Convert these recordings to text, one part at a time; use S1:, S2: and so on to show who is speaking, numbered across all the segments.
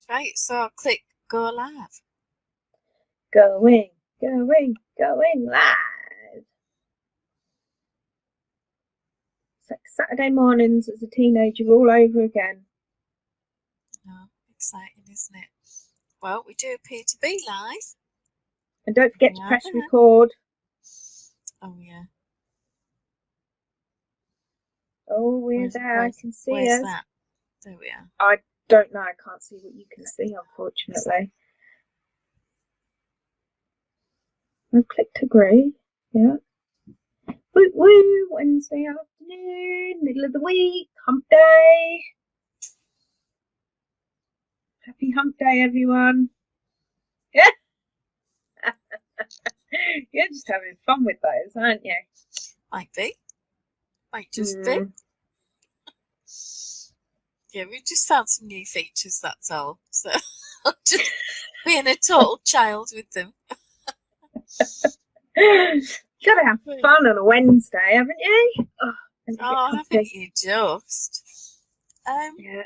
S1: Right, so I'll click go live.
S2: Going live. It's like Saturday mornings as a teenager all over again.
S1: Oh, exciting, isn't it? Well, we do appear to be live.
S2: And don't forget
S1: We
S2: to
S1: are
S2: press
S1: there.
S2: record.
S1: Oh yeah.
S2: Oh, we're there. I can see
S1: Where's
S2: us.
S1: that? There we are.
S2: I don't know. I can't see what you can see, unfortunately. I've clicked agree. Yeah. Woo woo. Wednesday afternoon, middle of the week, hump day. Happy hump day, everyone. Yeah. You're just having fun with those, aren't you?
S1: Might be. Might just be. Yeah, we've just found some new features, that's all. So I'm just being a total child with them.
S2: You gotta have fun on a Wednesday, haven't you?
S1: Oh, haven't you just?
S2: Yeah.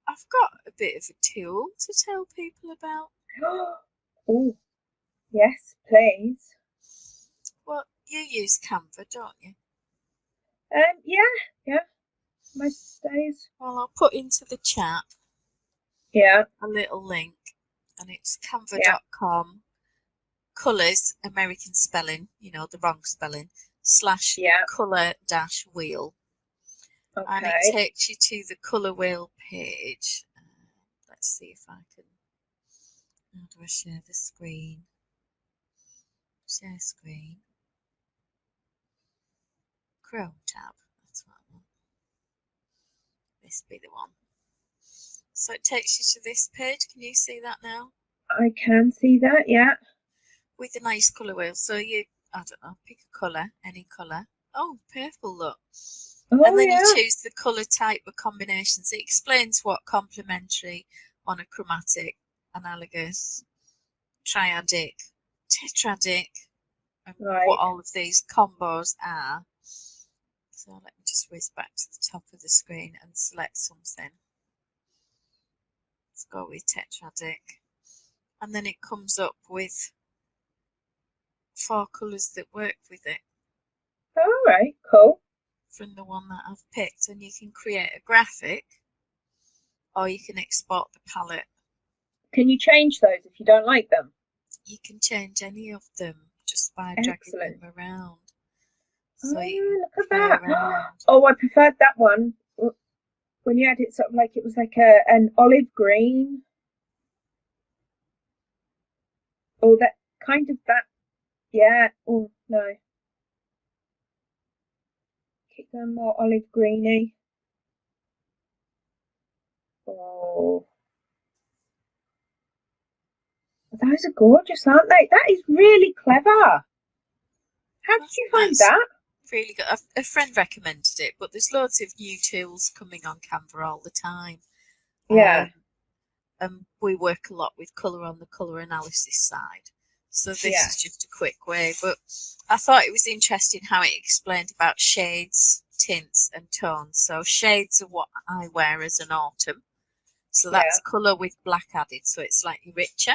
S1: I've got a bit of a tool to tell people about.
S2: Oh, yes, please.
S1: Well, you use Canva, don't you?
S2: Yeah, most days.
S1: Well, I'll put into the chat
S2: Yeah,
S1: a little link, and it's
S2: yeah,
S1: canva.com, colours, American spelling, the wrong spelling,
S2: yeah.
S1: /colour -wheel. And it
S2: Okay.
S1: takes you to the colour wheel page. Let's see if I can. How do I share the screen? Share screen. Chrome tab. That's what I want. This be the one. So it takes you to this page. Can you see that now?
S2: I can see that, yeah.
S1: With a nice colour wheel. So I don't know, pick a colour, any colour. Oh, purple, look. And
S2: Oh,
S1: then you
S2: yeah.
S1: choose the colour type of combinations. It explains what complementary, monochromatic, analogous, triadic, tetradic, and what
S2: Right.
S1: all of these combos are. So let me just whiz back to the top of the screen and select something. Let's go with tetradic. And then it comes up with 4 colours that work with it
S2: All right, cool.
S1: from the one that I've picked. And you can create a graphic or you can export the palette.
S2: Can you change those if you don't like them?
S1: You can change any of them just by dragging
S2: Excellent.
S1: them around. So you
S2: Oh,
S1: can
S2: look at
S1: play
S2: that.
S1: around.
S2: Oh, I preferred that one when you had it sort of like it was like an olive green. Oh, that kind of that. Yeah. Oh, no. Keep them more olive greeny. Oh, those are gorgeous, aren't they? That is really clever. How
S1: I
S2: did you
S1: think
S2: find
S1: that's
S2: that?
S1: really good. A friend recommended it, but there's loads of new tools coming on Canva all the time.
S2: Yeah,
S1: And we work a lot with colour on the colour analysis side. So this
S2: yeah,
S1: is just a quick way, but I thought it was interesting how it explained about shades, tints and tones. So shades are what I wear as an autumn. So
S2: yeah.
S1: that's colour with black added, so it's slightly richer.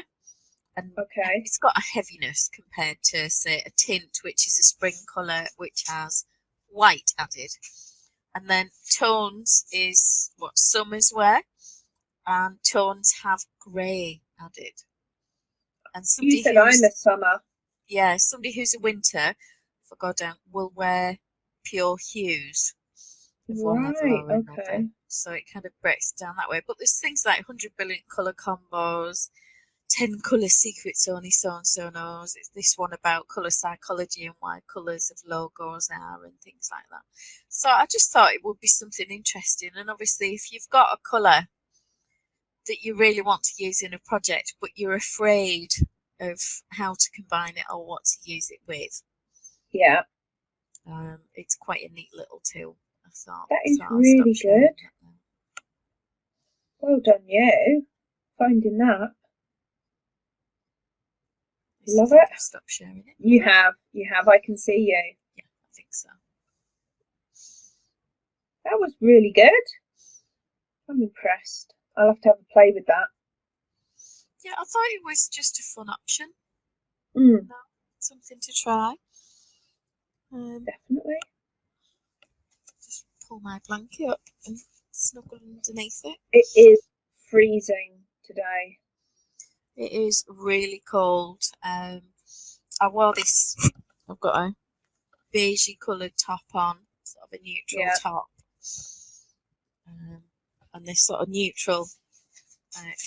S1: And
S2: Okay.
S1: it's got a heaviness compared to, say, a tint, which is a spring colour, which has white added. And then tones is what summers wear, and tones have grey added. And
S2: You said I'm a summer.
S1: somebody who's a winter, if I go down, will wear pure hues of one level
S2: Right,
S1: or another.
S2: okay.
S1: So it kind of breaks down that way. But there's things like 100 billion colour combos, 10 colour secrets only so and so knows. It's this one about colour psychology and why colours of logos are and things like that. So I just thought it would be something interesting. And obviously, if you've got a colour that you really want to use in a project, but you're afraid of how to combine it or what to use it with,
S2: Yeah,
S1: it's quite a neat little tool, I thought.
S2: that
S1: So
S2: is
S1: I'll stop
S2: really
S1: sharing
S2: good.
S1: that now.
S2: Well done, you. Finding that.
S1: I
S2: Love
S1: think
S2: it.
S1: I've stopped sharing it.
S2: You have. I can see you.
S1: Yeah, I think so.
S2: That was really good. I'm impressed. I'll have to have a play with that.
S1: yeah, I thought it was just a fun option.
S2: Mm,
S1: Something to try. Um,
S2: definitely.
S1: just pull my blanket up and snuggle underneath it.
S2: It is freezing today.
S1: It is really cold. I wore this. I've got a beigey coloured top on, sort of a neutral
S2: Yeah.
S1: top, and this sort of neutral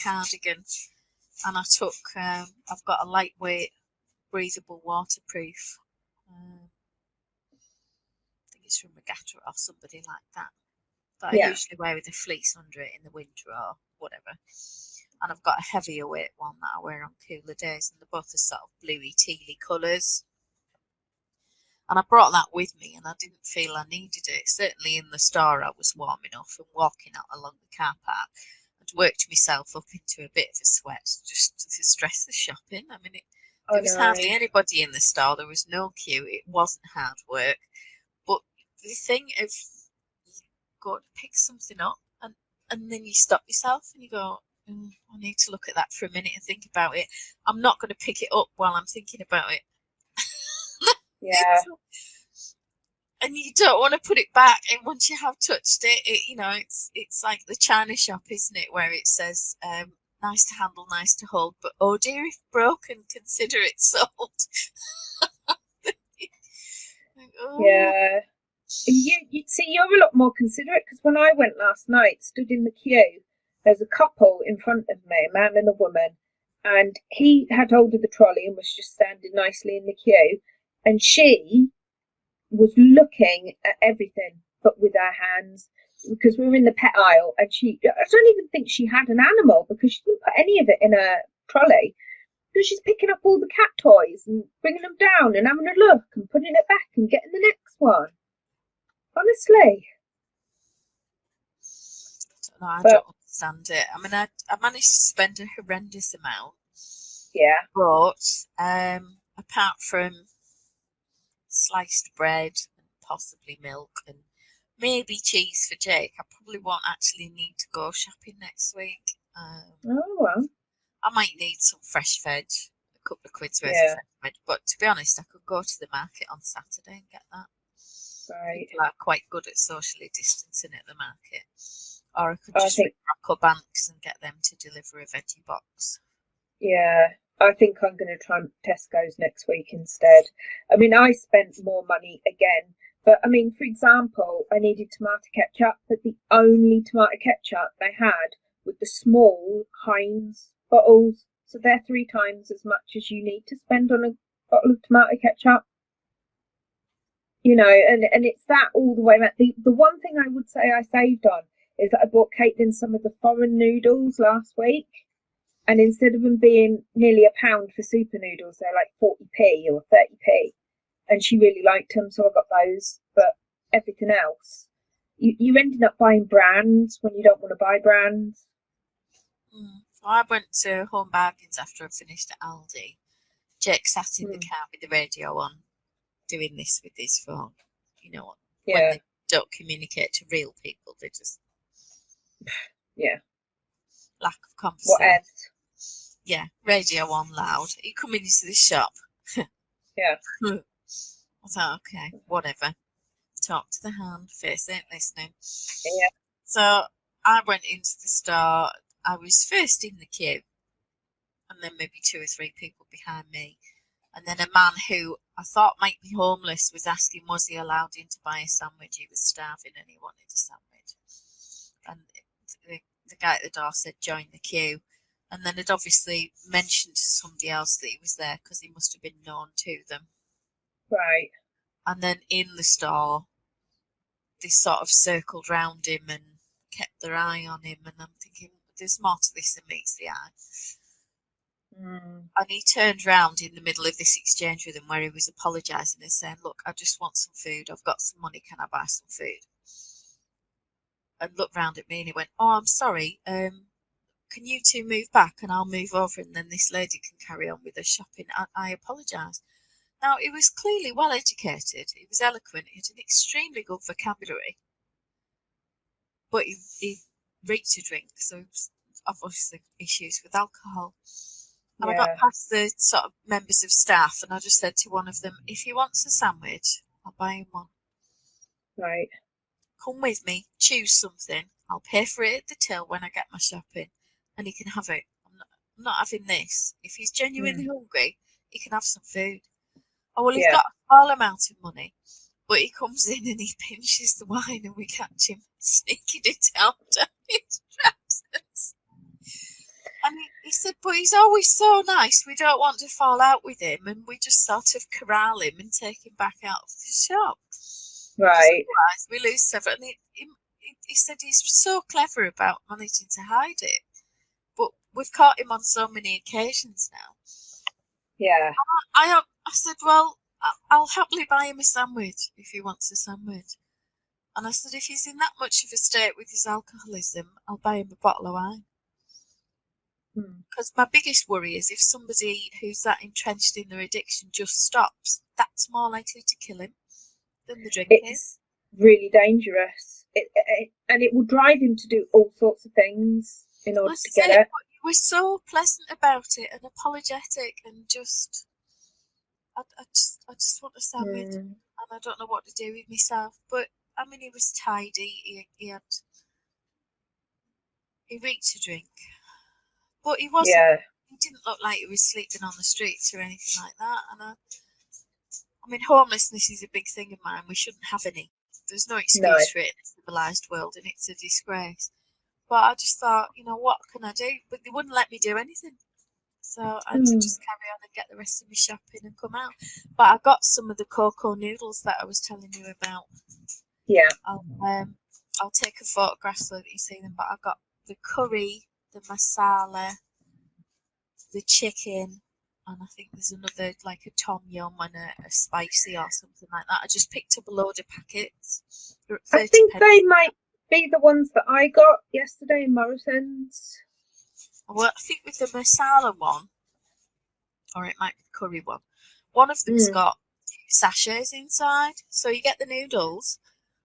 S1: cardigan. And I took. I've got a lightweight, breathable, waterproof. I think it's from Magenta or somebody like that. That I
S2: Yeah.
S1: usually wear with a fleece under it in the winter or whatever. And I've got a heavier weight one that I wear on cooler days, and they're both are sort of bluey, tealy colours. And I brought that with me, and I didn't feel I needed it. Certainly in the store, I was warm enough, and walking out along the car park, I'd worked myself up into a bit of a sweat just to stress the shopping. I mean,
S2: I
S1: there was
S2: know.
S1: hardly anybody in the store. There was no queue. It wasn't hard work. But the thing of you go to pick something up, and then you stop yourself and you go, I need to look at that for a minute and think about it. I'm not going to pick it up while I'm thinking about it.
S2: Yeah.
S1: And you don't want to put it back. And once you have touched it, it's like the china shop, isn't it, where it says, nice to handle, nice to hold, but oh dear, if broken, consider it sold. Like, oh.
S2: Yeah. You'd see, you're a lot more considerate, because when I went last night, stood in the queue, there's a couple in front of me, a man and a woman, and he had hold of the trolley and was just standing nicely in the queue, and she was looking at everything but with her hands, because we were in the pet aisle, and I don't even think she had an animal, because she didn't put any of it in her trolley, because she's picking up all the cat toys and bringing them down and having a look and putting it back and getting the next one. Honestly.
S1: I
S2: But
S1: don't understand it. I mean, I managed to spend a horrendous amount,
S2: yeah,
S1: but apart from sliced bread and possibly milk and maybe cheese for Jake, I probably won't actually need to go shopping next week.
S2: oh well,
S1: I might need some fresh veg, a couple of quid's worth of
S2: yeah,
S1: fresh veg, but to be honest, I could go to the market on Saturday and get that.
S2: right.
S1: People are quite good at socially distancing at the market. Or I could
S2: I
S1: just ring
S2: think,
S1: Rocco Banks and get them to deliver a veggie box.
S2: yeah, I think I'm going to try Tesco's next week instead. I mean, I spent more money again, but I mean, for example, I needed tomato ketchup, but the only tomato ketchup they had was the small Heinz bottles, so they're 3 times as much as you need to spend on a bottle of tomato ketchup. And it's that all the way around. The one thing I would say I saved on is that I bought Caitlin some of the foreign noodles last week, and instead of them being nearly £1 for super noodles, they're like 40p or 30p, and she really liked them, so I got those. But everything else, you ended up buying brands when you don't want to buy brands.
S1: So I went to Home Bargains after I finished at Aldi. Jake sat in the car with the radio on, doing this with his phone. You know, when
S2: Yeah,
S1: they don't communicate to real people, they just
S2: yeah.
S1: lack of
S2: What
S1: conversation.
S2: else?
S1: Yeah, radio on loud. He coming into the shop.
S2: Yeah.
S1: I thought, okay, whatever. Talk to the hand, face ain't listening.
S2: Yeah.
S1: So I went into the store. I was first in the queue, and then maybe 2 or 3 people behind me. And then a man who I thought might be homeless was asking, was he allowed in to buy a sandwich? He was starving and he wanted a sandwich. And the guy at the door said, join the queue. And then had obviously mentioned to somebody else that he was there because he must have been known to them.
S2: Right.
S1: And then in the store, they sort of circled round him and kept their eye on him. And I'm thinking, there's more to this than meets the eye. And he turned round in the middle of this exchange with him where he was apologising and saying, look, I just want some food. I've got some money. Can I buy some food? And looked round at me and he went, oh, I'm sorry. Can you two move back and I'll move over and then this lady can carry on with her shopping? I apologise. Now, he was clearly well educated. He was eloquent. He had an extremely good vocabulary. But he reeked a drink, so he was obviously issues with alcohol. And I got
S2: Yeah.
S1: past the sort of members of staff, and I just said to one of them, if he wants a sandwich, I'll buy him one.
S2: Right.
S1: Come with me, choose something. I'll pay for it at the till when I get my shopping, and he can have it. I'm not having this. If he's genuinely hungry, he can have some food. Oh, well, he's
S2: Yeah.
S1: got a small amount of money, but he comes in and he pinches the wine, and we catch him sneaking it out down his trousers. And he said, but he's always so nice, we don't want to fall out with him, and we just sort of corral him and take him back out of the shop.
S2: Right.
S1: Otherwise, we lose several. And he said he's so clever about managing to hide it, but we've caught him on so many occasions now.
S2: Yeah.
S1: I said, well, I'll happily buy him a sandwich if he wants a sandwich. And I said, if he's in that much of a state with his alcoholism, I'll buy him a bottle of wine. Because my biggest worry is if somebody who's that entrenched in their addiction just stops, that's more likely to kill him than the drinking.
S2: It's really dangerous. And it will drive him to do all sorts of things in order to get it.
S1: But he was so pleasant about it and apologetic and just, I just want a sandwich and I don't know what to do with myself. But I mean, he was tidy. He reached a drink, but he wasn't.
S2: Yeah.
S1: He didn't look like he was sleeping on the streets or anything like that. And I mean, homelessness is a big thing of mine. We shouldn't have any. There's no excuse for it in a civilised world, and it's a disgrace. But I just thought, what can I do? But they wouldn't let me do anything. So I had to just carry on and get the rest of my shopping and come out. But I got some of the cocoa noodles that I was telling you about.
S2: Yeah.
S1: I'll take a photograph so that you see them. But I got the curry, the masala, the chicken, and I think there's another, like a tom yum and a spicy or something like that. I just picked up a load of packets.
S2: I think they might be the ones that I got yesterday in Morrison's.
S1: Well, I think with the masala one, or it might be the curry one of them's got sachets inside. So you get the noodles,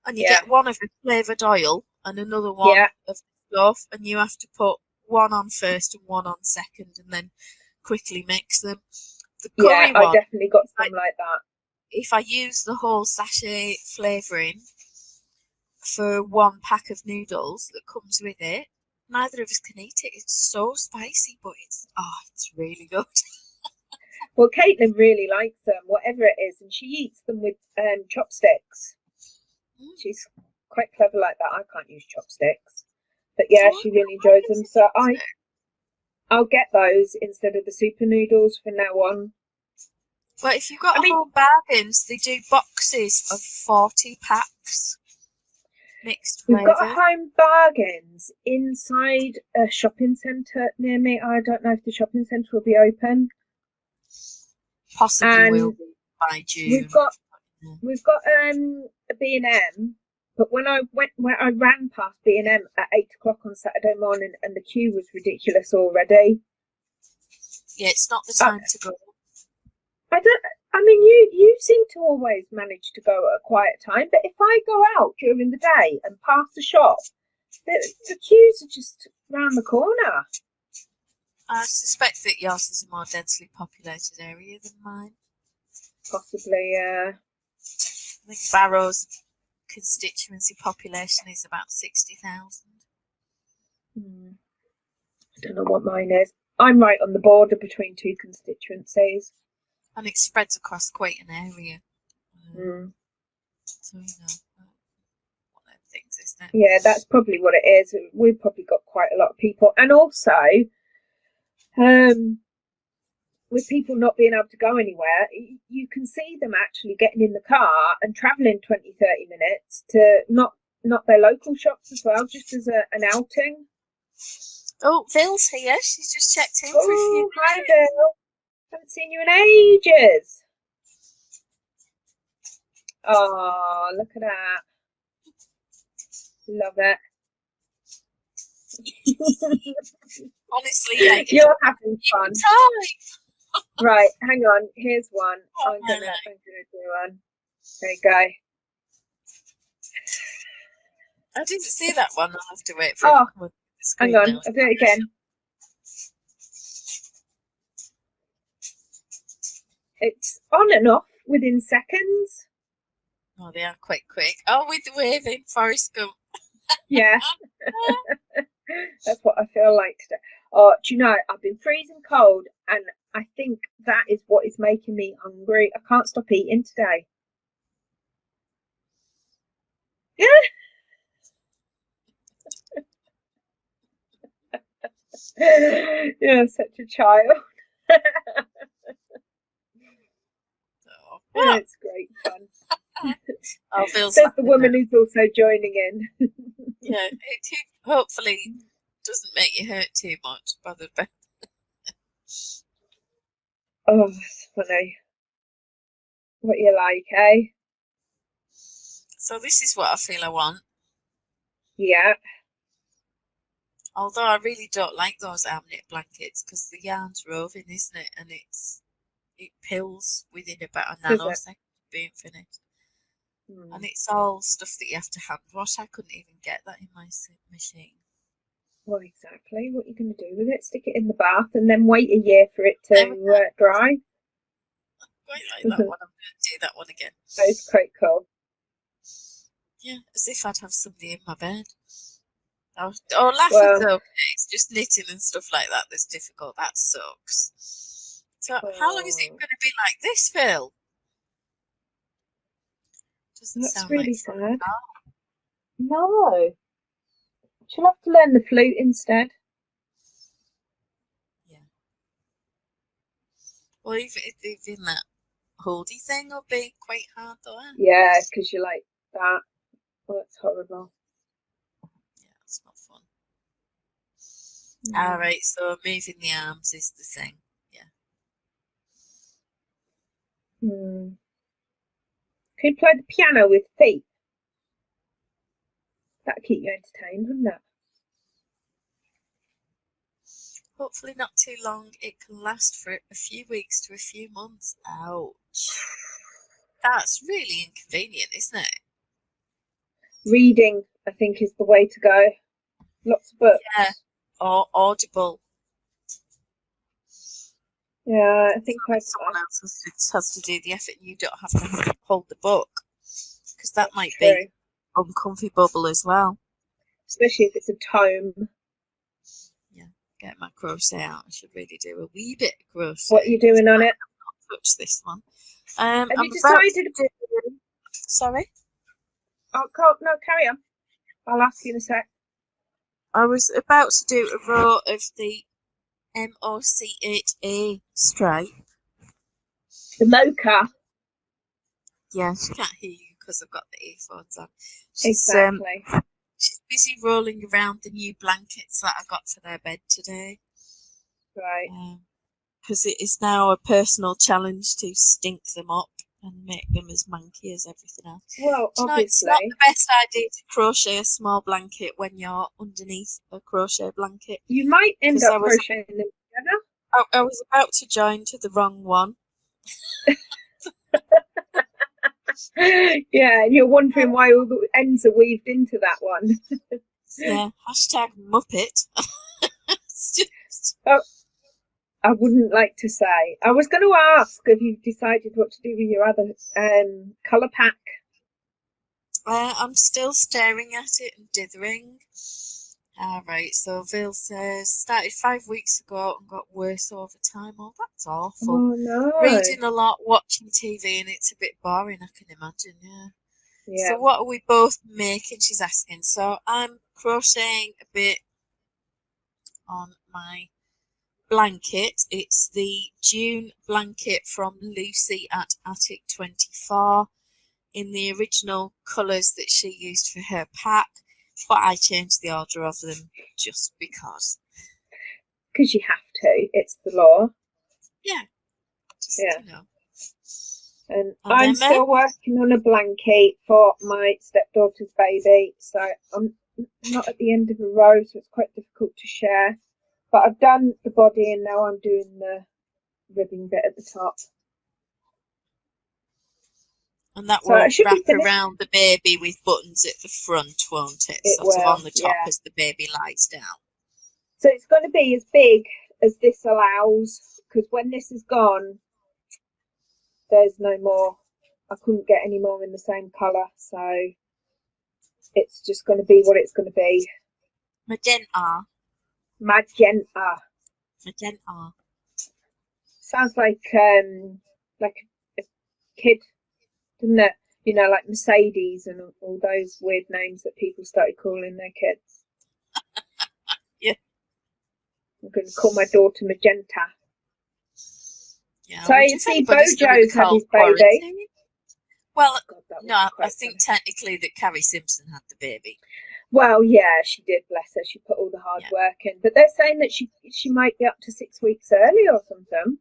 S1: and you get one of the flavoured oil and another one of stuff, and you have to put one on first and one on second, and then quickly mix them. The curry one,
S2: I definitely got some like that.
S1: If I use the whole sachet flavouring for one pack of noodles that comes with it, neither of us can eat it. It's so spicy, but it's really good.
S2: Well, Caitlin really likes them, whatever it is, and she eats them with chopsticks. She's quite clever like that. I can't use chopsticks, but yeah, she really enjoys them. So I'll get those instead of the super noodles from now on.
S1: Well, if you've got home bargains, they do boxes of 40 packs. Mixed
S2: We've got
S1: flavours.
S2: home bargains inside a shopping centre near me. I don't know if the shopping centre will be open.
S1: Possibly will be by June.
S2: We've got a B&M, but when I ran past B&M at 8 o'clock on Saturday morning, and the queue was ridiculous already.
S1: Yeah, it's not the time to go.
S2: You seem to always manage to go at a quiet time, but if I go out during the day and pass the shop, the queues are just round the corner.
S1: I suspect that yours is a more densely populated area than mine.
S2: Possibly, yeah.
S1: I think Barrow's constituency population is about 60,000.
S2: I don't know what mine is. I'm right on the border between two constituencies.
S1: And it spreads across quite an area. So, one of them things, isn't it?
S2: Yeah, that's probably what it is. We've probably got quite a lot of people. And also, with people not being able to go anywhere, you can see them actually getting in the car and travelling 20-30 minutes to not their local shops as well, just as an outing.
S1: Oh, Ville's here. She's just checked in for a few minutes.
S2: Hi, Ville. Haven't seen you in ages. Oh, look at that. Love it.
S1: Honestly, yeah.
S2: You're having fun. Right, hang on. Here's one. I'm gonna do one. There you go.
S1: I didn't see that one. I'll have to wait for it.
S2: Hang
S1: screen
S2: on,
S1: now.
S2: I'll do it again. It's on and off within seconds.
S1: Oh, they are quite quick. Oh, with the waving Forrest Gump.
S2: Yeah, that's what I feel like today. Oh, do you know, I've been freezing cold and I think that is what is making me hungry. I can't stop eating today. You're such a child.
S1: Oh,
S2: Yeah,
S1: what?
S2: it's great fun.
S1: Oh, Phil's
S2: Says the
S1: laughing
S2: woman
S1: now.
S2: who's also joining in.
S1: Yeah, it hopefully doesn't make you hurt too much, Brother Ben.
S2: Oh, it's funny. What you like, eh?
S1: So this is what I feel I want.
S2: Yeah.
S1: Although I really don't like those arm knit blankets because the yarn's roving, isn't it? And it pills within about a
S2: Does it?
S1: nanosecond of being finished. And
S2: Hmm.
S1: it's all stuff that you have to hand wash. I couldn't even get that in my machine.
S2: Well, exactly. What are you going to do with it? Stick it in the bath and then wait a year for it
S1: Never
S2: to dry?
S1: quite like that one. I'm going to do that one again.
S2: That is quite cool.
S1: Yeah, as if I'd have somebody in my bed. Oh, laughing's
S2: Well,
S1: okay. It's just knitting and stuff like that that's difficult. That sucks. So, how long is it
S2: oh,
S1: going to be like this, Phil? Doesn't
S2: that's
S1: sound like
S2: really
S1: fun
S2: sad.
S1: at all.
S2: No. She'll have to learn the flute instead.
S1: Yeah. Well, even that holdy thing will be quite hard, though. Eh?
S2: Yeah, because you like that. Oh, that's horrible.
S1: Yeah, it's not fun. All
S2: Mm.
S1: right, so moving the arms is the thing. Yeah.
S2: Hmm. Can you play the piano with feet? That'd keep you entertained, wouldn't it?
S1: Hopefully not too long. It can last for a few weeks to a few months. Ouch. That's really inconvenient, isn't it?
S2: Reading, I think, is the way to go. Lots of
S1: Yeah.
S2: books.
S1: Or Audible.
S2: Yeah, I
S1: So
S2: think
S1: that someone else has to do the effort and you don't have to hold the book. Because that
S2: that's
S1: might be
S2: true.
S1: uncomfy bubble as well.
S2: Especially if it's a tome.
S1: Yeah, get my crochet out. I should really do a wee bit of crochet.
S2: What are you doing on it?
S1: Not touch this one.
S2: Have
S1: I'm
S2: you
S1: about
S2: decided?
S1: to do. Sorry,
S2: Oh, no, carry on. I'll ask you in a sec.
S1: I was about to do a row of the MOC8A stripe.
S2: The mocha.
S1: Yeah, she can't hear you because I've got the earphones on.
S2: Exactly.
S1: She's busy rolling around the new blankets that I got for their bed today.
S2: Right.
S1: Because it is now a personal challenge to stink them up and make them as manky as everything else.
S2: Well,
S1: Do you know, it's not
S2: obviously.
S1: the best idea to crochet a small blanket when you're underneath a crochet blanket.
S2: You might end
S1: Because
S2: up crocheting them together.
S1: I was about to join to the wrong one.
S2: Yeah, and you're wondering why all the ends are weaved into that one.
S1: Yeah, hashtag Muppet. It's just,
S2: Oh, I wouldn't like to say. I was going to ask if you've decided what to do with your other colour pack.
S1: I'm still staring at it and dithering. Alright, so Vil says, started 5 weeks ago and got worse over time. Oh, that's awful.
S2: Oh no.
S1: Reading a lot, watching TV, and it's a bit boring, I can imagine, yeah.
S2: Yeah.
S1: So what are we both making, she's asking. So I'm crocheting a bit on my blanket. It's the Dune blanket from Lucy at Attic 24 in the original colours that she used for her pack, but I changed the order of them just because.
S2: Because you have to. It's the law.
S1: Yeah, just,
S2: Yeah.
S1: you know.
S2: And
S1: And
S2: I'm
S1: then
S2: still working on a blanket for my stepdaughter's baby, so I'm not at the end of a row, so it's quite difficult to share. But I've done the body and now I'm doing the ribbing bit at the top.
S1: And that
S2: So I
S1: will
S2: should
S1: wrap
S2: be finished.
S1: around the baby with buttons at the front, won't it?
S2: It
S1: sort of
S2: will,
S1: on the top
S2: yeah.
S1: as the baby lies down.
S2: So it's going to be as big as this allows, because when this is gone, there's no more. I couldn't get any more in the same colour, so it's just going to be what it's going to be.
S1: Magenta.
S2: Sounds like a kid, doesn't it? You know, like Mercedes and all those weird names that people started calling their kids.
S1: Yeah.
S2: I'm going to call my daughter Magenta.
S1: Yeah.
S2: So you see, Bojo's had his baby.
S1: Well, no, I think technically that Carrie Simpson had the baby.
S2: Well, yeah, she did, bless her. She put all the hard work in. But they're saying that she might be up to 6 weeks early or something.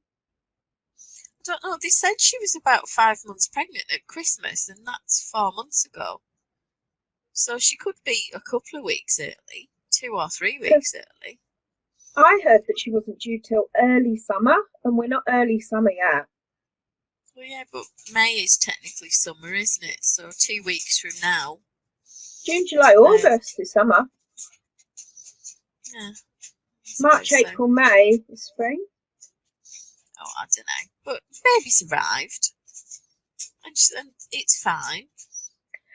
S1: I don't know. They said she was about 5 months pregnant at Christmas, and that's 4 months ago. So she could be a couple of weeks early, 2 or 3 weeks early.
S2: I heard that she wasn't due till early summer, and we're not early summer yet.
S1: Well, yeah, but May is technically summer, isn't it? So 2 weeks from now.
S2: June, July, August is summer.
S1: Yeah.
S2: March, April, May is spring.
S1: Oh, I don't know. But baby's arrived. And it's fine.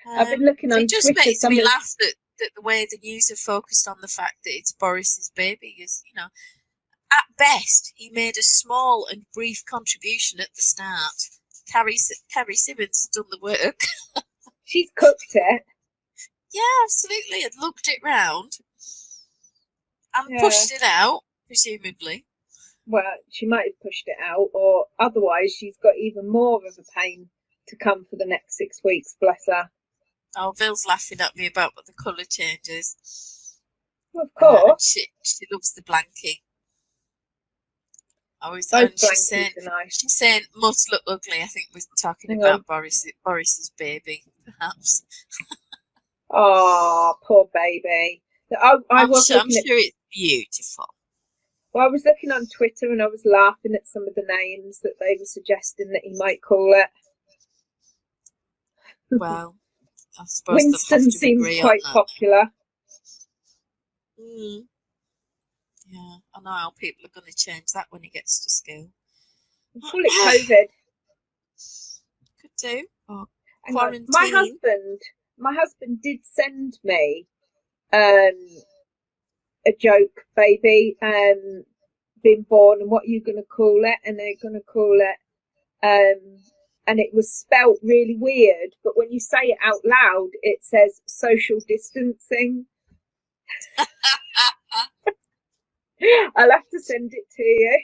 S2: I've been looking on Twitter.
S1: It just makes me laugh that the way the news have focused on the fact that it's Boris's baby is, you know, at best, he made a small and brief contribution at the start. Carrie Simmons has done the work.
S2: She's cooked it.
S1: Yeah, absolutely. And lugged it round. And pushed it out, presumably.
S2: Well, she might have pushed it out, or otherwise she's got even more of a pain to come for the next 6 weeks, bless her.
S1: Oh, Bill's laughing at me about the colour changes.
S2: Well, of course.
S1: She loves the blanket.
S2: She's
S1: saying must look ugly. I think we're talking about Boris's baby, perhaps.
S2: Oh, poor baby. I'm sure
S1: it's beautiful.
S2: Well, I was looking on Twitter and I was laughing at some of the names that they were suggesting that he might call it.
S1: Well, I suppose
S2: Winston seems quite popular.
S1: Yeah, I know how people are going to change that when he gets to school.
S2: Call it COVID.
S1: Could do. Or
S2: quarantine. My husband did send me a joke baby being born, and what are you going to call it? And they're going to call it and it was spelt really weird, but when you say it out loud it says social distancing. I'll have to send it to you.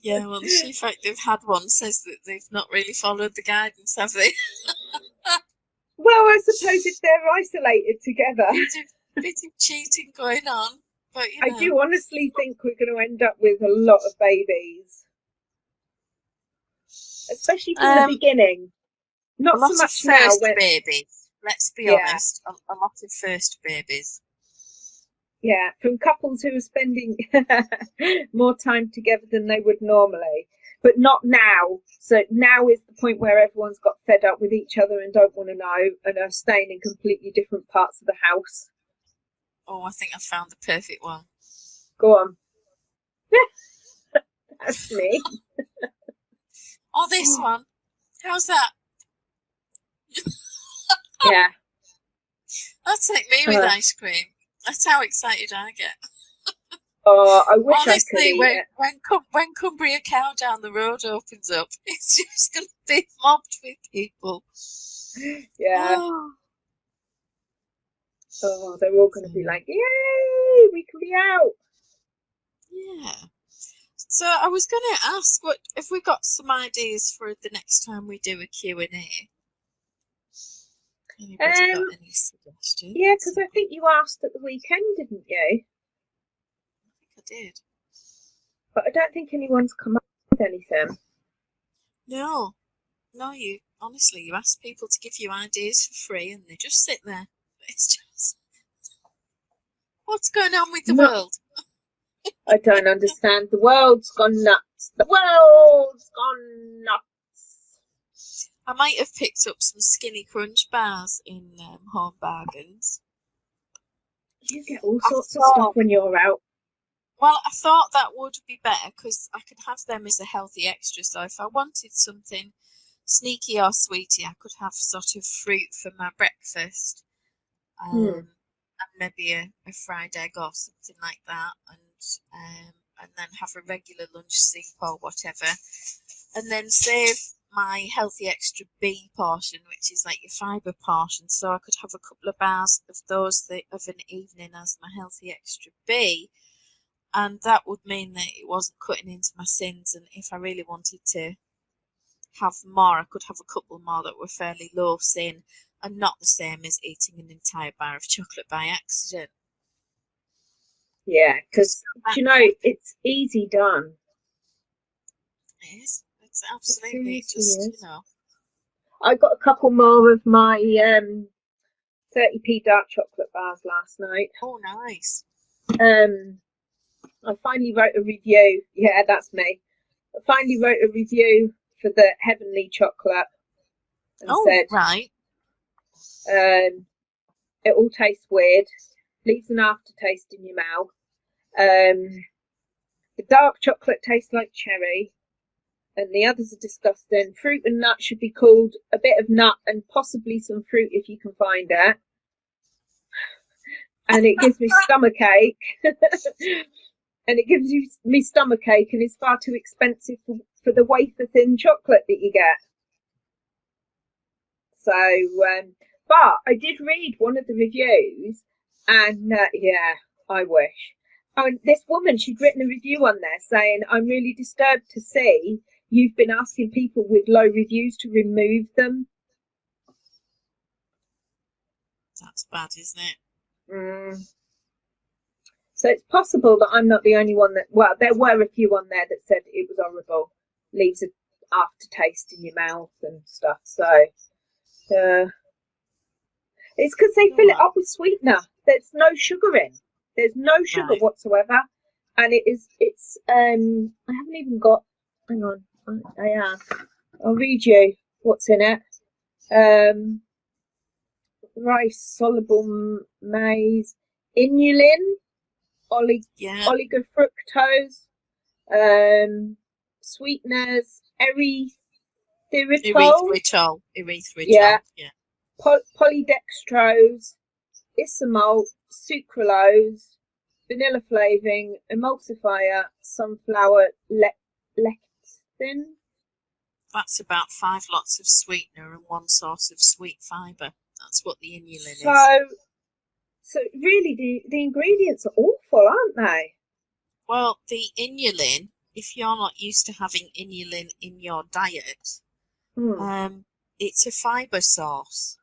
S1: Yeah, well, the sheer fact they've had one says that they've not really followed the guidance, have they?
S2: Well, I suppose if they're isolated together.
S1: Bit of cheating going on. But, you know.
S2: I do honestly think we're going to end up with a lot of babies. Especially from the beginning. Not so much now.
S1: First babies. Let's be honest. A lot of first babies.
S2: Yeah, from couples who are spending more time together than they would normally. But not now. So now is the point where everyone's got fed up with each other and don't want to know and are staying in completely different parts of the house.
S1: Oh, I think I found the perfect one.
S2: Go on. That's me.
S1: Oh, this one. How's that?
S2: Yeah.
S1: That's like me with ice cream. That's how excited I get.
S2: Oh, I wish
S1: honestly,
S2: I could eat it.
S1: When Cumbria Cow down the road opens up, it's just going to be mobbed with people.
S2: Yeah. Oh, they're all going to be like, yay, we can be out.
S1: Yeah. So I was going to ask, what if we got some ideas for the next time we do a Q&A? Anybody got any suggestions?
S2: Yeah, because I think you asked at the weekend, didn't you?
S1: I did.
S2: But I don't think anyone's come up with anything.
S1: No, you ask people to give you ideas for free and they just sit there. It's just, what's going on with the world?
S2: I don't understand. The world's gone nuts. The world's gone nuts.
S1: I might have picked up some Skinny Crunch bars in Home Bargains.
S2: You get all sorts of stuff when you're out.
S1: Well, I thought that would be better because I could have them as a healthy extra. So if I wanted something sneaky or sweetie, I could have sort of fruit for my breakfast,
S2: Hmm.
S1: and maybe a fried egg or something like that, and then have a regular lunch soup or whatever, and then save my healthy extra B portion, which is like your fibre portion. So I could have a couple of bars of those of an evening as my healthy extra B, and that would mean that it wasn't cutting into my sins. And if I really wanted to have more, I could have a couple more that were fairly low sin and not the same as eating an entire bar of chocolate by accident.
S2: Yeah, because
S1: Because that
S2: you know it's easy done.
S1: is, it's
S2: It
S1: absolutely
S2: seriously
S1: just,
S2: is. I got a couple more of my 30p dark chocolate bars last night.
S1: oh, nice.
S2: I finally wrote a review. Yeah, that's me. I finally wrote a review for the Heavenly Chocolate and
S1: Oh,
S2: said
S1: right.
S2: it all tastes weird, leaves an aftertaste in your mouth. The dark chocolate tastes like cherry, and the others are disgusting. Fruit and nut should be called a bit of nut and possibly some fruit if you can find it. And it gives me stomachache. And it gives me stomachache and is far too expensive for the wafer thin chocolate that you get. So, but I did read one of the reviews, and yeah, I wish. And this woman, she'd written a review on there saying, "I'm really disturbed to see you've been asking people with low reviews to remove them."
S1: That's bad, isn't it?
S2: Mm. So it's possible that I'm not the only one that. Well, there were a few on there that said it was horrible, leaves an aftertaste in your mouth and stuff. So, it's because they
S1: Oh,
S2: fill it
S1: well.
S2: up with sweetener. There's no sugar in. There's no sugar
S1: Right.
S2: whatsoever, and it's. I haven't even got. Hang on, I have. I'll read you what's in it. Um, rice, soluble maize, inulin,
S1: Yeah.
S2: oligofructose, um, sweeteners, erythritol,
S1: Erythritol.
S2: yeah,
S1: Erythritol. Yeah.
S2: polydextrose, isomalt, sucralose, vanilla flavouring, emulsifier, sunflower lecithin.
S1: That's about 5 lots of sweetener and one source of sweet fibre. That's what the inulin is.
S2: So really, the ingredients are awful, aren't they?
S1: Well, the inulin, if you're not used to having inulin in your diet,
S2: Hmm.
S1: it's a fibre source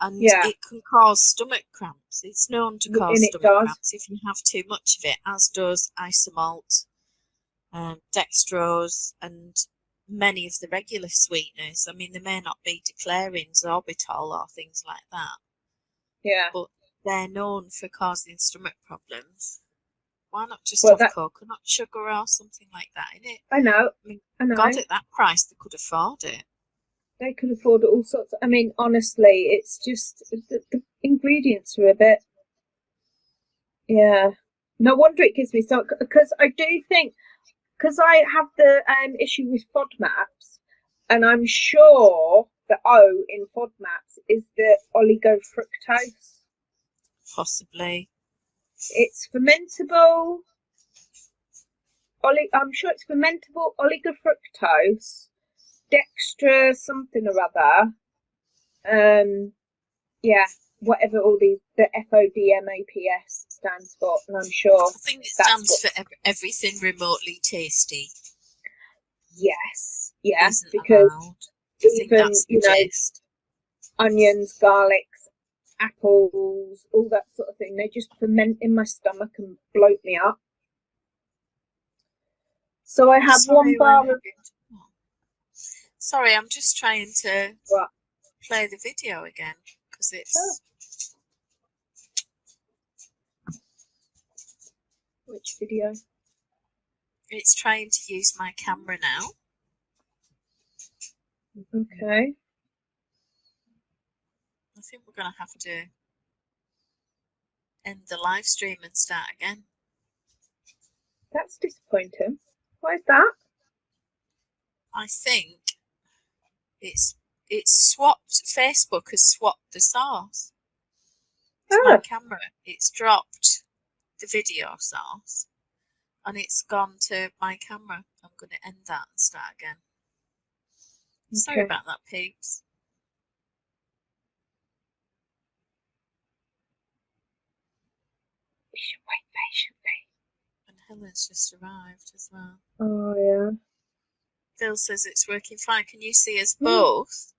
S1: and
S2: Yeah,
S1: it can cause stomach cramps. It's known to cause
S2: and it
S1: stomach
S2: does.
S1: cramps if you have too much of it, as does isomalt, dextrose, and many of the regular sweeteners. I mean, they may not be declaring sorbitol or things like that,
S2: Yeah.
S1: but they're known for causing stomach problems. Why not just
S2: Well,
S1: have
S2: that
S1: coconut sugar or something like that in it?
S2: I know.
S1: I mean,
S2: I
S1: God,
S2: know.
S1: at that price, they could afford it.
S2: They could afford all sorts. I mean, honestly, it's just the ingredients are a bit. Yeah. No wonder it gives me so. Because I do think because I have the issue with FODMAPs, and I'm sure the O in FODMAPs is the oligofructose.
S1: Possibly.
S2: It's fermentable. I'm sure it's fermentable oligofructose, dextra something or other. Yeah, whatever all the FODMAPS stands for, and I'm sure
S1: I think it
S2: that's
S1: stands
S2: what.
S1: for everything remotely tasty
S2: Yes, yeah,
S1: isn't
S2: because
S1: allowed. I think
S2: even
S1: that's the gist.
S2: onions, garlics, apples, all that sort of thing, they just ferment in my stomach and bloat me up. So I have one
S1: Sorry, we're
S2: bar of
S1: having. Sorry, I'm just trying to
S2: what?
S1: play the video again because
S2: Oh,
S1: it's
S2: which video?
S1: trying to use my camera now.
S2: Okay.
S1: I think we're gonna have to end the live stream and start again.
S2: That's disappointing. Why is that?
S1: I think it's swapped. Facebook has swapped the source. It's my
S2: Oh,
S1: camera. It's dropped the video source and it's gone to my camera. I'm going to end that and start again. Sorry
S2: okay.
S1: about that, peeps.
S2: We should wait patiently.
S1: And Helen's just arrived as well.
S2: Oh, yeah.
S1: Phil says it's working fine. Can you see us both?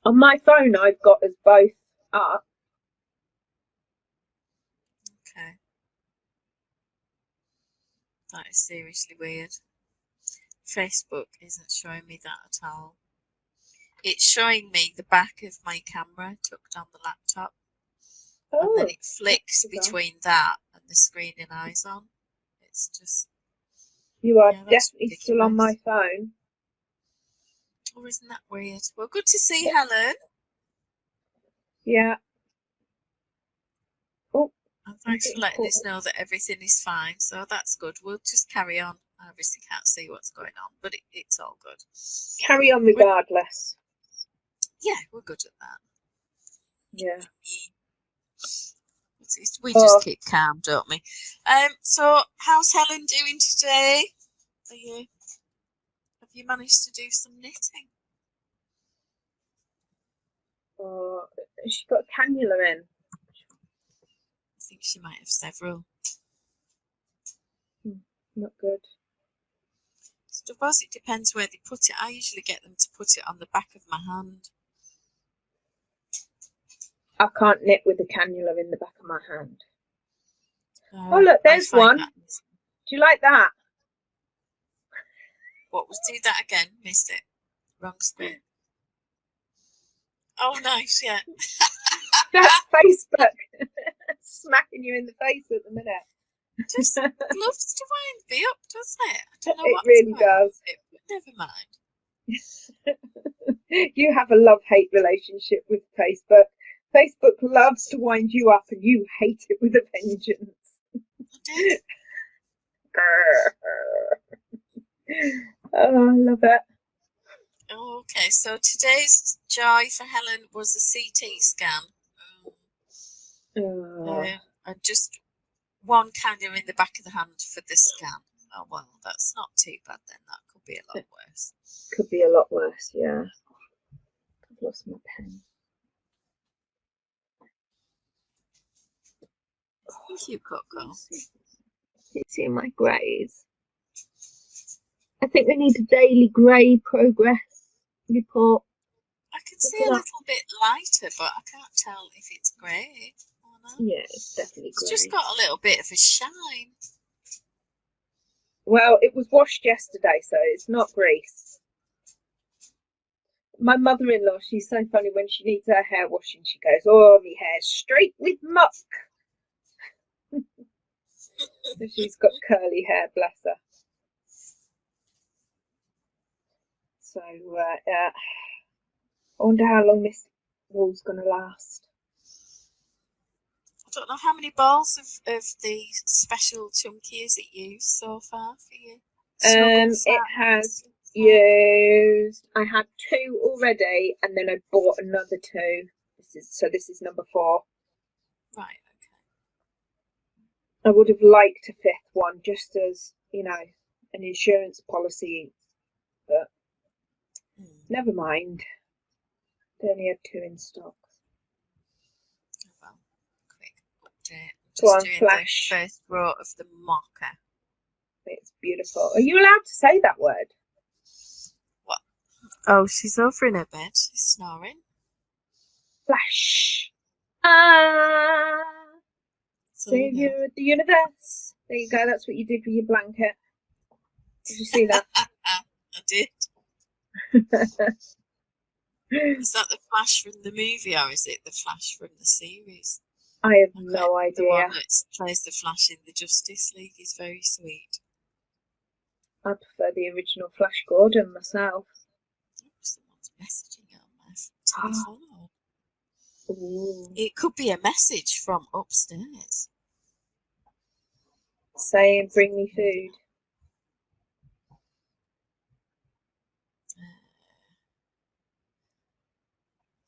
S2: On my phone, I've got us both up.
S1: Okay. That is seriously weird. Facebook isn't showing me that at all. It's showing me the back of my camera tucked on the laptop. And then it flicks between that and the screen and eyes on. It's just...
S2: You are
S1: yeah,
S2: definitely
S1: ridiculous.
S2: still on my phone.
S1: Oh, isn't that weird? Well, good to see Helen.
S2: Yeah. Oh.
S1: And thanks for letting us know that everything is fine. So that's good. We'll just carry on. I obviously can't see what's going on, but it's all good.
S2: Carry on regardless.
S1: Yeah, we're good at that.
S2: Yeah.
S1: We just keep calm, don't we? So how's Helen doing today? Have you managed to do some knitting?
S2: She got a cannula in.
S1: I think she might have several.
S2: Not good.
S1: Suppose it depends where they put it. I usually get them to put it on the back of my hand.
S2: I can't knit with a cannula in the back of my hand.
S1: Oh,
S2: look, there's one. Do you like that?
S1: What was, do that again? Missed it. Wrong screen. Oh, nice, yeah.
S2: That's Facebook smacking you in the face at the minute.
S1: Just loves to wind me up, doesn't it? I don't know
S2: it
S1: what
S2: really does.
S1: Never mind.
S2: You have a love-hate relationship with Facebook. Facebook loves to wind you up and you hate it with a vengeance. Oh, I love it.
S1: Okay, so today's joy for Helen was a CT scan. And just one cannula in the back of the hand for the scan. Oh, well, that's not too bad then. That could be a lot worse.
S2: Could be a lot worse, yeah. I've lost my pen.
S1: Thank you, Coco.
S2: You see my greys. I think we need a daily grey progress report.
S1: I can see a little bit lighter, but I can't tell if it's grey or not.
S2: Yeah, it's definitely grey.
S1: It's just got a little bit of a shine.
S2: Well, it was washed yesterday, so it's not grease. My mother-in-law, she's so funny. When she needs her hair washing, she goes, "Oh, my hair's straight with muck." So she's got curly hair, bless her. So, I wonder how long this wool's going to last.
S1: I don't know how many balls of the special chunky is it used so far for you?
S2: It has used. I had 2 already, and then I bought another 2. This is number 4.
S1: Right. Okay.
S2: I would have liked a 5th one, just as an insurance policy, but never mind. They only had 2 in stock.
S1: Oh, well, quick update.
S2: Go on,
S1: doing
S2: flash.
S1: The first row of the mocha.
S2: It's beautiful. Are you allowed to say that word?
S1: What? Oh, she's over in her bed. She's snoring.
S2: Flash. Savior of the universe. There you go. That's what you did with your blanket. Did you see that?
S1: I did. Is that the Flash from the movie or is it the Flash from the series?
S2: I have no idea.
S1: The one that plays the Flash in the Justice League is very sweet.
S2: I prefer the original Flash Gordon myself.
S1: Someone's messaging on my telephone.
S2: Ooh.
S1: It could be a message from upstairs.
S2: saying, bring me food.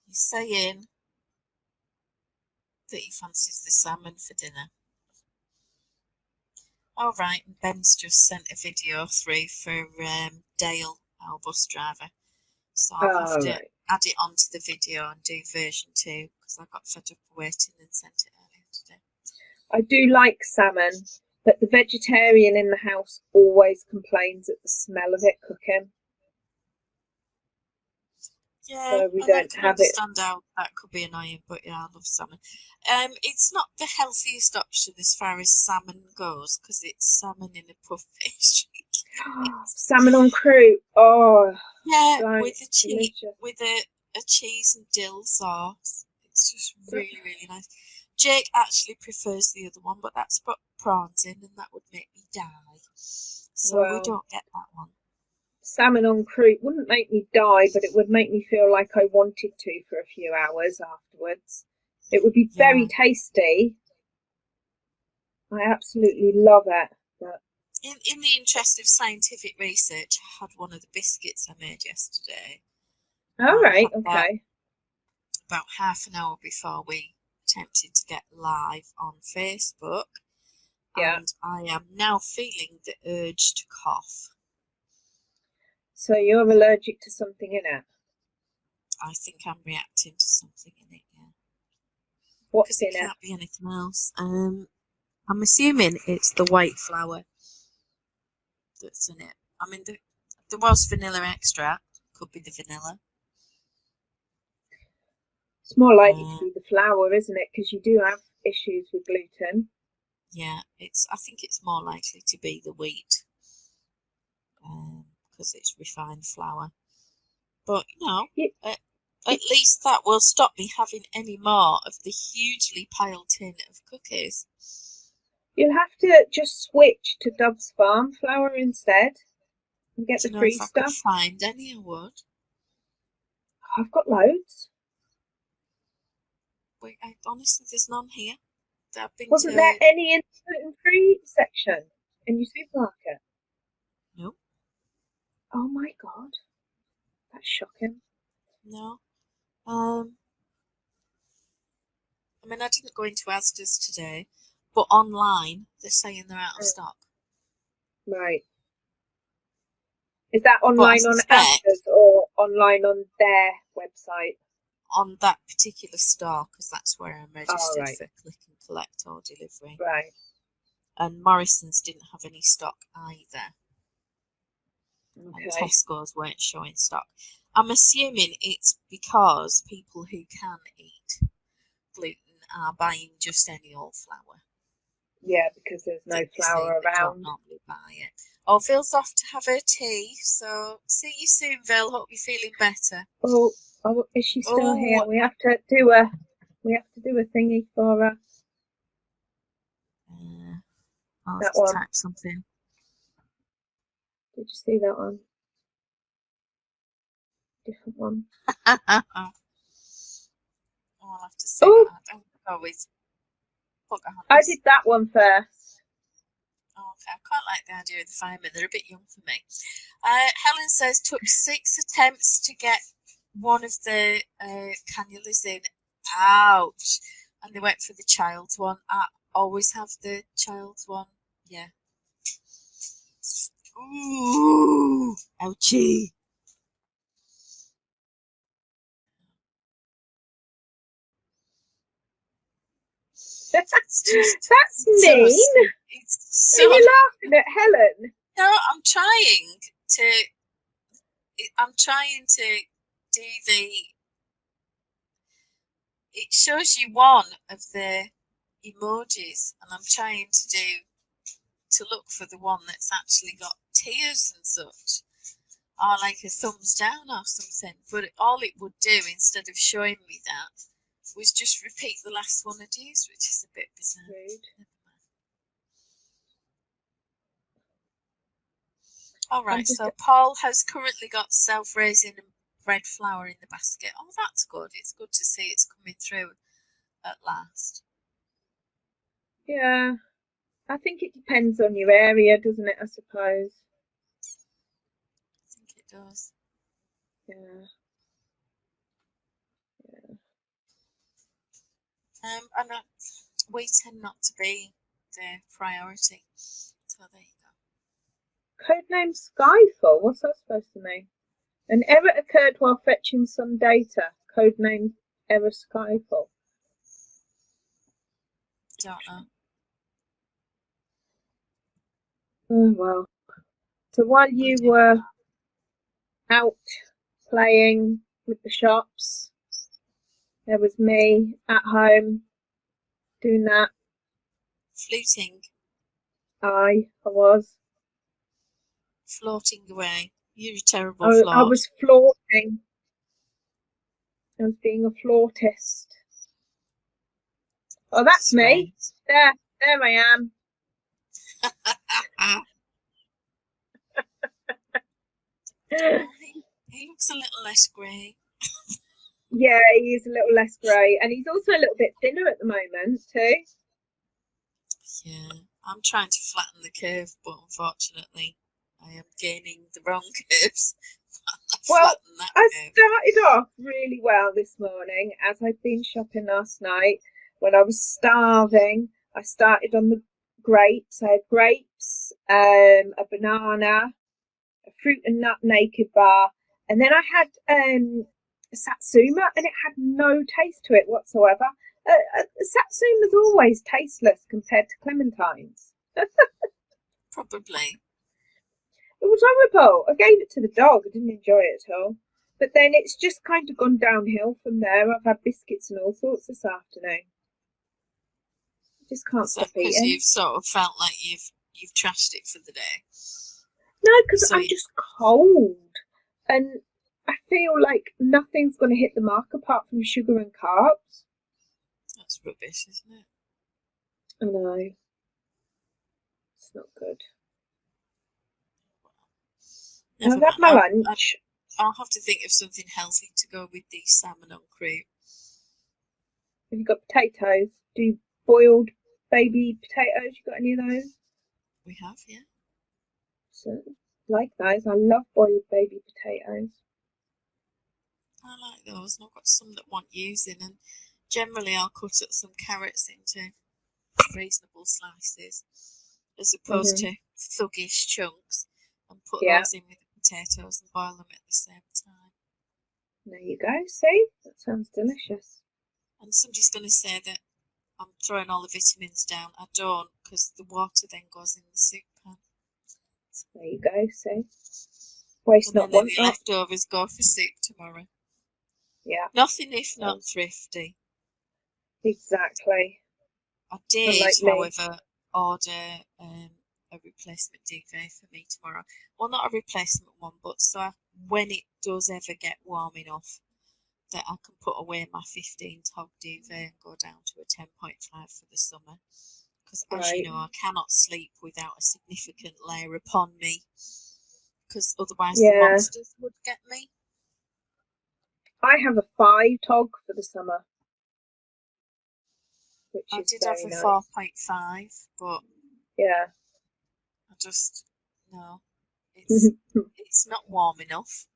S1: He's saying that he fancies the salmon for dinner. All right, and Ben's just sent a video through for Dale, our bus driver. So I'll have to add it onto the video and do version 2 because I got fed up waiting and sent it earlier today.
S2: I do like salmon, but the vegetarian in the house always complains at the smell of it cooking.
S1: Yeah,
S2: so we
S1: and
S2: don't
S1: I can
S2: have it.
S1: understand how that could be annoying, but yeah, I love salmon. It's not the healthiest option as far as salmon goes because it's salmon in a puff pastry.
S2: Salmon on croûte. Oh,
S1: Yeah, with a
S2: delicious.
S1: with a cheese and dill sauce. It's just really, really nice. Jake actually prefers the other one, but that's got prawns in, and that would make me die. So we don't get that one.
S2: Salmon on croûte wouldn't make me die, but it would make me feel like I wanted to for a few hours afterwards. It would be very tasty. I absolutely love it. But
S1: in the interest of scientific research, I had one of the biscuits I made yesterday.
S2: All right, okay.
S1: About half an hour before we attempted to get live on Facebook.
S2: Yeah.
S1: And I am now feeling the urge to cough.
S2: So you're allergic to something in it?
S1: I think I'm reacting to something in it, yeah.
S2: What's in it?
S1: Because it can't be anything else. I'm assuming it's the white flour that's in it. I mean, there was vanilla extract. Could be the vanilla.
S2: It's more likely to be the flour, isn't it? Because you do have issues with gluten.
S1: Yeah, I think it's more likely to be the wheat. Because it's refined flour. But, at least that will stop me having any more of the hugely piled tin of cookies.
S2: You'll have to just switch to Dove's Farm flour instead and get the free stuff.
S1: If I could find any, I would.
S2: I've got loads.
S1: Wait, honestly, there's none here.
S2: Wasn't there any in the gluten-free section in your supermarket?
S1: No.
S2: Oh my god, that's shocking.
S1: No. I mean, I didn't go into Asda's today, but online they're saying they're out of stock.
S2: Right. Is that online on Asda's or online on their website?
S1: On that particular store, because that's where I'm registered for click and collect or delivery.
S2: Right.
S1: And Morrison's didn't have any stock either.
S2: Okay.
S1: And Tesco's weren't showing stock. I'm assuming it's because people who can eat gluten are buying just any old flour.
S2: Yeah, because there's no flour around.
S1: Don't normally buy it. Oh, Phil's off to have her tea, so see you soon, Phil. Hope you're feeling better.
S2: Oh, is she still here? We have to do a thingy for her.
S1: I'll have to type something.
S2: Did you see that one? Different one.
S1: I'll have to see that. I don't always put
S2: I did that one first.
S1: Oh, okay, I quite like the idea of the firemen. They're a bit young for me. Helen says took 6 attempts to get one of the cannulas in. Ouch! And they went for the child's one. I always have the child's one. Yeah. Ooh, ouchie.
S2: That's mean.
S1: So,
S2: are you laughing at Helen?
S1: No, I'm trying to do the. It shows you one of the emojis, and I'm trying to look for the one that's actually got tears and such, or like a thumbs down or something. But all it would do instead of showing me that was just repeat the last one of these, which is a bit bizarre. Alright, so Paul has currently got self-raising bread flour in the basket. Oh, that's good. It's good to see it's coming through at last.
S2: Yeah. I think it depends on your area, doesn't it? I suppose.
S1: I think it does.
S2: Yeah.
S1: And we tend not to be the priority. So there you go.
S2: Codename Skyfall. What's that supposed to mean? An error occurred while fetching some data. Codename error Skyfall.
S1: Don't know.
S2: Oh well. So while you were out playing with the shops, there was me at home doing that.
S1: Fluting.
S2: I was.
S1: Floating away. You're a terrible
S2: I
S1: float.
S2: was flaunting. I was being a flautist. Oh, that's
S1: Sweet.
S2: me. There I am.
S1: He looks a little less grey.
S2: Yeah, he is a little less grey, and he's also a little bit thinner at the moment too.
S1: Yeah, I'm trying to flatten the curve, but unfortunately, I am gaining the wrong curves.
S2: Well,
S1: Flatten that
S2: I
S1: curve.
S2: started off really well this morning as I'd been shopping last night when I was starving. I started on the grapes. I had grapes, a banana, a fruit and nut naked bar, and then I had a satsuma, and it had no taste to it whatsoever. Satsuma's always tasteless compared to clementines.
S1: Probably.
S2: It was horrible. I gave it to the dog. I didn't enjoy it at all. But then it's just kind of gone downhill from there. I've had biscuits and all sorts this afternoon. I just can't
S1: Is that
S2: stop
S1: because
S2: eating.
S1: you've sort of felt like you've trashed it for the day?
S2: No, because
S1: So
S2: I'm just cold. And I feel like nothing's going to hit the mark apart from sugar and carbs.
S1: that's rubbish, isn't it?
S2: I know. It's not good.
S1: Never
S2: I've had
S1: mind.
S2: my lunch.
S1: I'll have to think of something healthy to go with the salmon on cream.
S2: Have you got potatoes? Do boiled baby potatoes? You got any of those?
S1: We have, yeah.
S2: So, like those. I love boiled baby potatoes.
S1: I like those, and I've got some that want using, and generally I'll cut up some carrots into reasonable slices, as opposed
S2: Hmm.
S1: to thuggish chunks, and put
S2: Yeah.
S1: those in with the potatoes and boil them at the same time.
S2: There you go. See? That sounds delicious.
S1: And somebody's going to say that I'm throwing all the vitamins down. I don't, because the water then goes in the soup pan.
S2: There you go. See? Waste
S1: And
S2: not,
S1: then
S2: want
S1: any
S2: not.
S1: leftovers go for soup tomorrow.
S2: Yeah.
S1: Nothing if not
S2: Um,
S1: thrifty.
S2: exactly.
S1: I did,
S2: Unlike me.
S1: however, order a replacement duvet for me tomorrow. Well, not a replacement one, but so when it does ever get warm enough that I can put away my 15 tog duvet and go down to a 10.5 for the summer. Because as you
S2: Right.
S1: know, I cannot sleep without a significant layer upon me, because otherwise the
S2: Yeah.
S1: monsters would get me.
S2: I have a 5 tog for the summer, which
S1: I
S2: is
S1: did have
S2: very
S1: a
S2: nice.
S1: 4.5, but
S2: Yeah.
S1: I just no, it's not warm enough.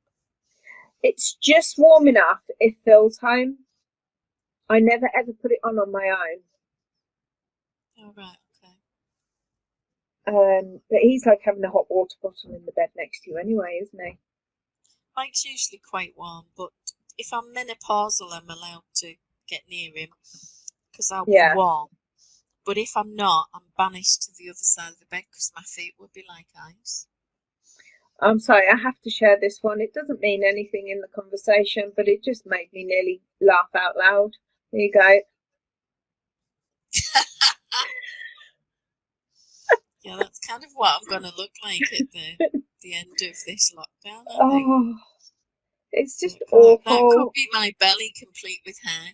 S2: It's just warm enough if Phil's home. I never ever put it on my own.
S1: Oh right, okay.
S2: But he's like having a hot water bottle in the bed next to you anyway, isn't he?
S1: Mike's usually quite warm, but if I'm menopausal, I'm allowed to get near him because I'll be
S2: Yeah.
S1: warm. But if I'm not, I'm banished to the other side of the bed because my feet would be like ice.
S2: I'm sorry, I have to share this one. It doesn't mean anything in the conversation, but it just made me nearly laugh out loud. There you go.
S1: Yeah, that's kind of what I'm going to look like at the end of this lockdown, I think.
S2: Oh, it's just
S1: That could
S2: awful.
S1: be my belly complete with hair.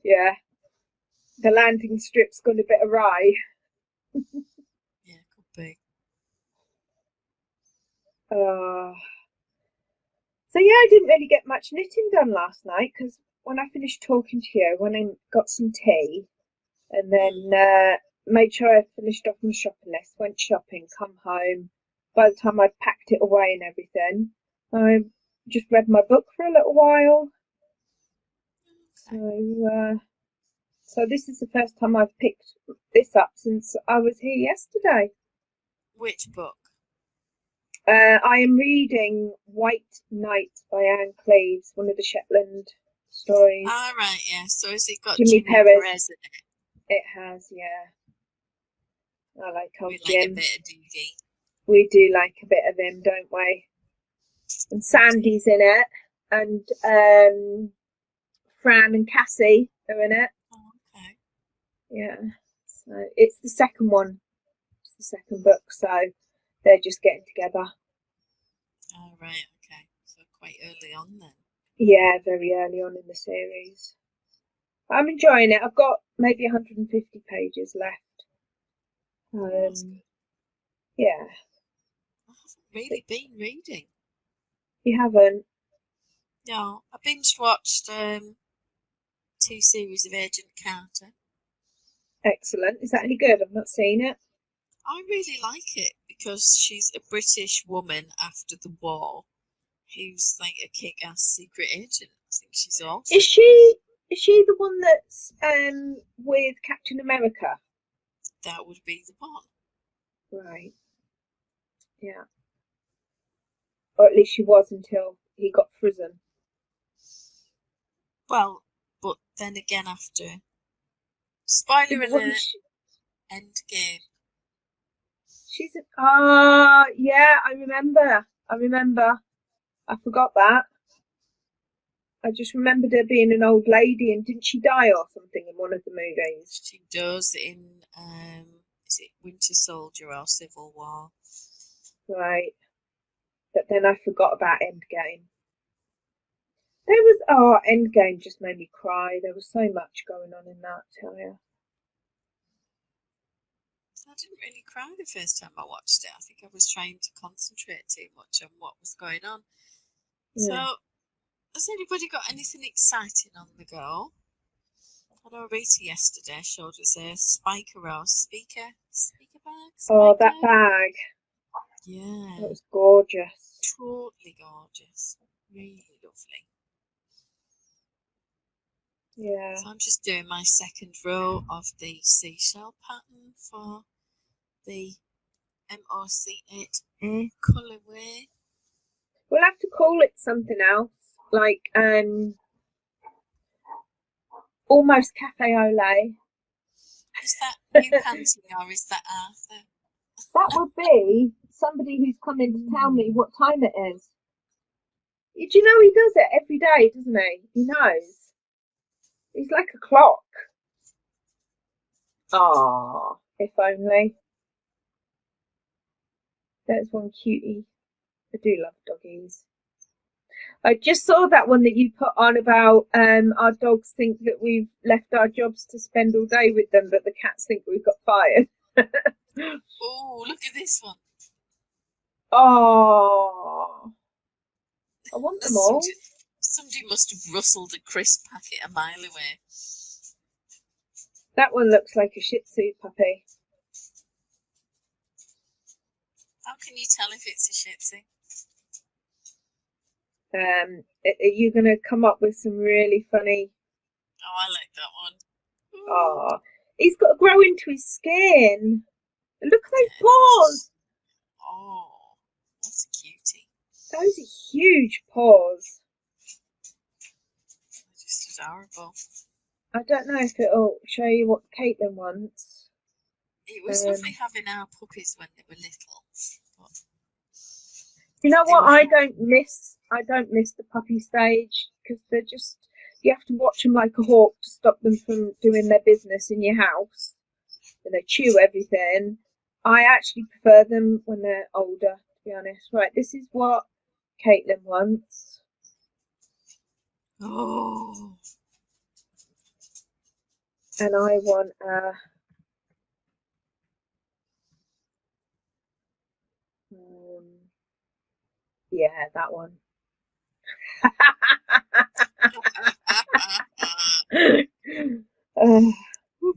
S2: Yeah, the landing strip's gone a bit awry.
S1: Yeah, could be.
S2: Uh, so yeah, I didn't really get much knitting done last night because when I finished talking to you, when I got some tea, and then made sure I finished off my shopping list, went shopping, come home. By the time I'd packed it away and everything, I just read my book for a little while. So this is the first time I've picked this up since I was here yesterday.
S1: Which book?
S2: I am reading White Night by Anne Cleeves, one of the Shetland stories.
S1: Ah, right, yeah. So has it got
S2: Jimmy
S1: Jimmy
S2: Perez.
S1: Perez in it?
S2: It has, yeah. I like old
S1: We
S2: Jim.
S1: like a bit of Doogie.
S2: We do like a bit of him, don't we? And Sandy's in it, and Fran and Cassie are in it.
S1: Oh, okay.
S2: Yeah. So it's the second one. It's the second book, so they're just getting together.
S1: Oh, right, okay. So quite early on then.
S2: Yeah, very early on in the series. I'm enjoying it. I've got maybe 150 pages left. Yeah.
S1: I haven't really been reading.
S2: You haven't?
S1: No, I binge watched 2 series of Agent Carter.
S2: Excellent. Is that any good? I've not seen it.
S1: I really like it because she's a British woman after the war who's like a kick-ass secret agent. I think she's awesome.
S2: Is she the one that's with Captain America?
S1: That would be the one.
S2: Right. Yeah. Or at least she was until he got frozen.
S1: Well, but then again after spoiler alert, Endgame.
S2: She's yeah, I remember. I forgot that. I just remembered her being an old lady, and didn't she die or something in one of the movies?
S1: She does in is it Winter Soldier or Civil War?
S2: Right. But then I forgot about Endgame. Endgame just made me cry. There was so much going on in that, tell you.
S1: I didn't really cry the first time I watched it. I think I was trying to concentrate too much on what was going on.
S2: Yeah.
S1: So, has anybody got anything exciting on the go? I know Rita yesterday showed us a speaker bag.
S2: Oh, that bag.
S1: Yeah.
S2: It was gorgeous.
S1: Totally gorgeous. Really lovely.
S2: Yeah.
S1: So I'm just doing my second row of the seashell pattern for the MOC8A colourway.
S2: We'll have to call it something else, like almost cafe au lait.
S1: Is that you panting or is that Arthur?
S2: That would be somebody who's coming to tell me what time it is. Do you know he does it every day, doesn't he? He knows. He's like a clock. Ah, if only. There's one cutie. I do love doggies. I just saw that one that you put on about our dogs think that we've left our jobs to spend all day with them, but the cats think we've got fired.
S1: Oh, look at this one.
S2: Oh, I want them all.
S1: Somebody must have rustled a crisp packet a mile away.
S2: That one looks like a Shih Tzu puppy.
S1: How can you tell if it's a Shih Tzu?
S2: Are you going to come up with some really funny?
S1: Oh, I like that one.
S2: Oh, he's got to grow into his skin. Look at those paws.
S1: Oh, that's a cutie.
S2: Those are huge paws.
S1: They're just adorable.
S2: I don't know if it'll show you what Caitlin wants.
S1: It was lovely having our puppies when they were little. But
S2: you know what? I don't miss the puppy stage because they're just, you have to watch them like a hawk to stop them from doing their business in your house. And they chew everything. I actually prefer them when they're older, to be honest. Right, this is what Caitlin wants.
S1: oh,
S2: And I want yeah, that one.
S1: Ooh,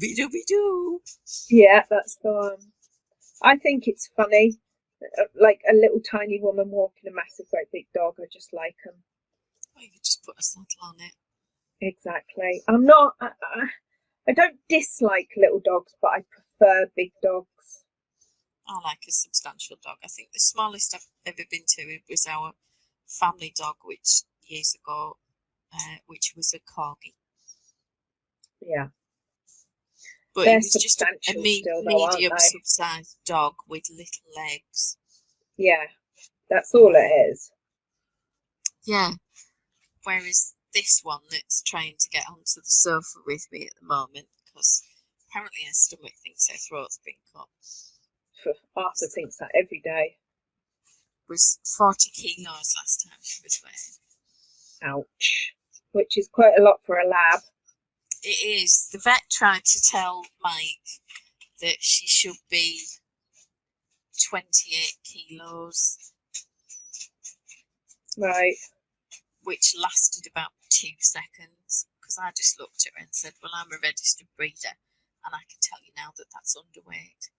S1: Scooby-Dooby-Doo.
S2: Yeah, that's the one. I think it's funny. Like a little tiny woman walking a massive, great big dog. I just like them.
S1: Oh, you could just put a saddle on it.
S2: Exactly. I'm not. I don't dislike little dogs, but I prefer big dogs.
S1: I like a substantial dog. I think the smallest I've ever been to was our family dog, which years ago, which was a corgi.
S2: Yeah,
S1: But it
S2: they're
S1: was just a
S2: substantial still, though, aren't
S1: medium
S2: they?
S1: sized dog with little legs.
S2: Yeah, that's all it is.
S1: Yeah. Whereas this one that's trying to get onto the sofa with me at the moment, because apparently her stomach thinks her throat's been cut,
S2: Arthur thinks that every day.
S1: was 40 kilos last time she was weighed.
S2: Ouch. Which is quite a lot for a lab.
S1: It is. The vet tried to tell Mike that she should be 28 kilos,
S2: Right.
S1: which lasted about 2 seconds, because I just looked at her and said, well, I'm a registered breeder, and I can tell you now that that's underweight.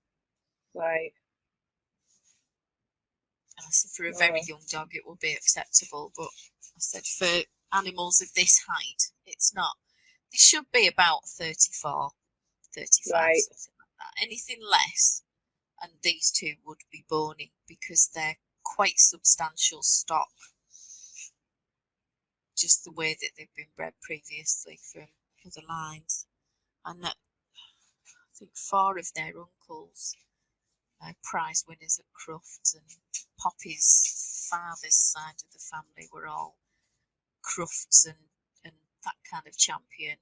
S2: Right.
S1: And I said, for a very young dog, it will be acceptable, but I said, for animals of this height, it's not. They should be about 34, 35,
S2: Right.
S1: something like that. Anything less, and these two would be bony, because they're quite substantial stock. Just the way that they've been bred previously from other lines. And that, I think 4 of their uncles, prize winners at Crufts, and Poppy's father's side of the family were all Crufts and that kind of champion.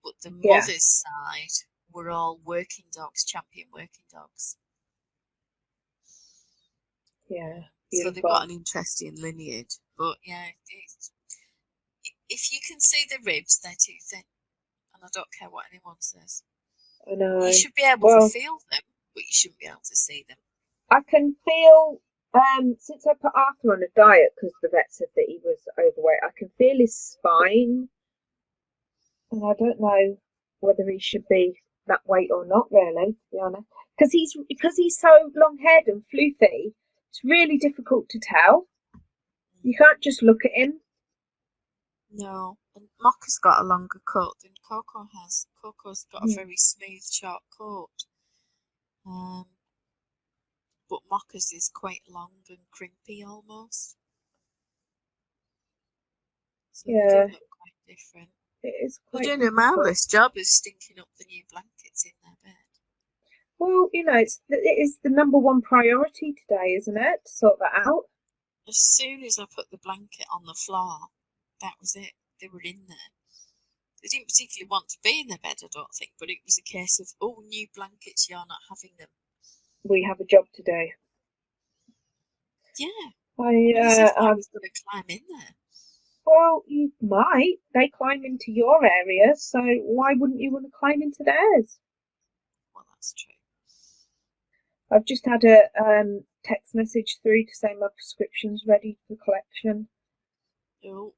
S1: But the mother's side were all working dogs, champion working dogs.
S2: Yeah.
S1: So
S2: Beautiful.
S1: they've got an interesting lineage. But yeah, if you can see the ribs, they're too thin. And I don't care what anyone says.
S2: I know.
S1: You should be able to feel them, but you shouldn't be able to see them.
S2: I can feel, since I put Arthur on a diet because the vet said that he was overweight, I can feel his spine. And I don't know whether he should be that weight or not, really, to be honest. Because he's so long-haired and floofy, it's really difficult to tell. You can't just look at him.
S1: No, and Mocha's got a longer coat than Coco has. Coco's got a very smooth, short coat. But Mocha's is quite long and crimpy almost. So they do look quite different.
S2: It is quite
S1: They're doing a marvellous job of stinking up the new blankets in their bed.
S2: Well, you know, it is the number one priority today, isn't it? To sort that out.
S1: As soon as I put the blanket on the floor, that was it. They were in there. They didn't particularly want to be in their bed, I don't think, but it was a case of, oh, new blankets, you're not having them.
S2: We have a job to do.
S1: Yeah.
S2: I
S1: was going to climb in there.
S2: Well, you might. They climb into your area, so why wouldn't you want to climb into theirs?
S1: Well, that's true.
S2: I've just had a text message through to say my prescription's ready for collection.
S1: Oh.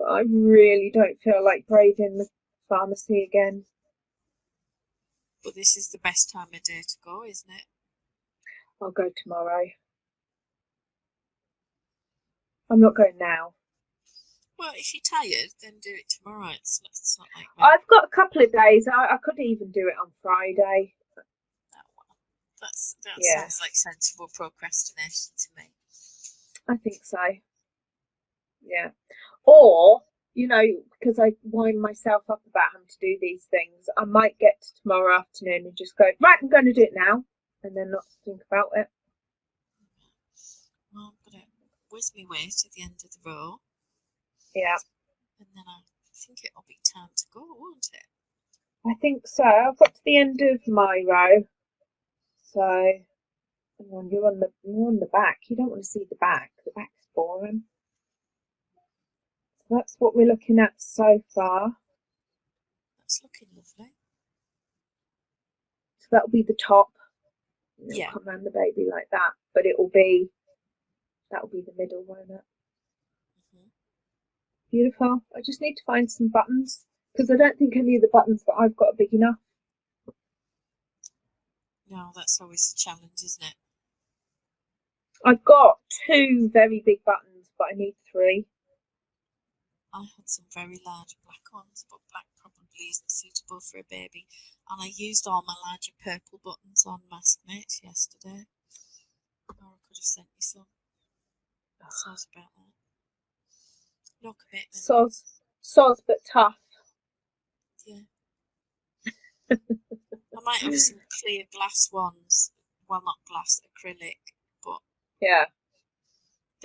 S2: I really don't feel like braving the pharmacy again.
S1: But this is the best time of day to go, isn't it?
S2: I'll go tomorrow. I'm not going now.
S1: Well, if you're tired, then do it tomorrow. It's not like me.
S2: I've got a couple of days. I could even do it on Friday.
S1: That sounds like sensible procrastination to me.
S2: I think so. Yeah. Or, you know, because I wind myself up about having to do these things, I might get to tomorrow afternoon and just go, right, I'm going to do it now, and then not think about it.
S1: Well, I'm going to whiz my way to the end of the row.
S2: Yeah.
S1: And then I think it'll be time to go, won't it?
S2: I think so. I've got to the end of my row. So, hang on, you're on the back. You don't want to see the back. The back's boring. So that's what we're looking at so far.
S1: That's looking lovely.
S2: So that'll be the top.
S1: It'll
S2: come around the baby like that, but that'll be the middle, won't it? Beautiful. I just need to find some buttons because I don't think any of the buttons that I've got are big enough.
S1: No, that's always a challenge, isn't it?
S2: I've got 2 very big buttons, but I need 3.
S1: I had some very large black ones, but black probably isn't suitable for a baby. And I used all my larger purple buttons on Mask Mate yesterday. Or I could have sent you some. Sorry about that. No commitment.
S2: Soz, but tough.
S1: Yeah. I might have some clear glass ones. Well, not glass, acrylic, but
S2: Yeah.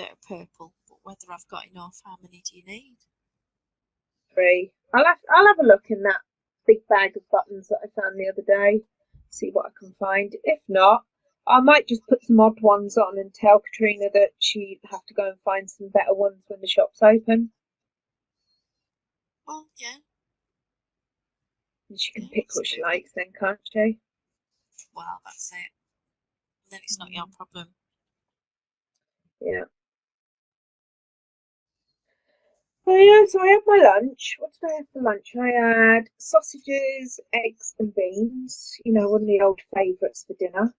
S1: that are purple. But whether I've got enough, how many do you need?
S2: 3. I'll have a look in that big bag of buttons that I found the other day. See what I can find. If not, I might just put some odd ones on and tell Katrina that she'd have to go and find some better ones when the shop's open.
S1: Well, yeah.
S2: And she can pick what she likes then, can't she?
S1: Well, that's it. And then it's not your problem.
S2: Yeah. Oh yeah, so I had my lunch. What did I have for lunch? I had sausages, eggs and beans. You know, one of the old favourites for dinner.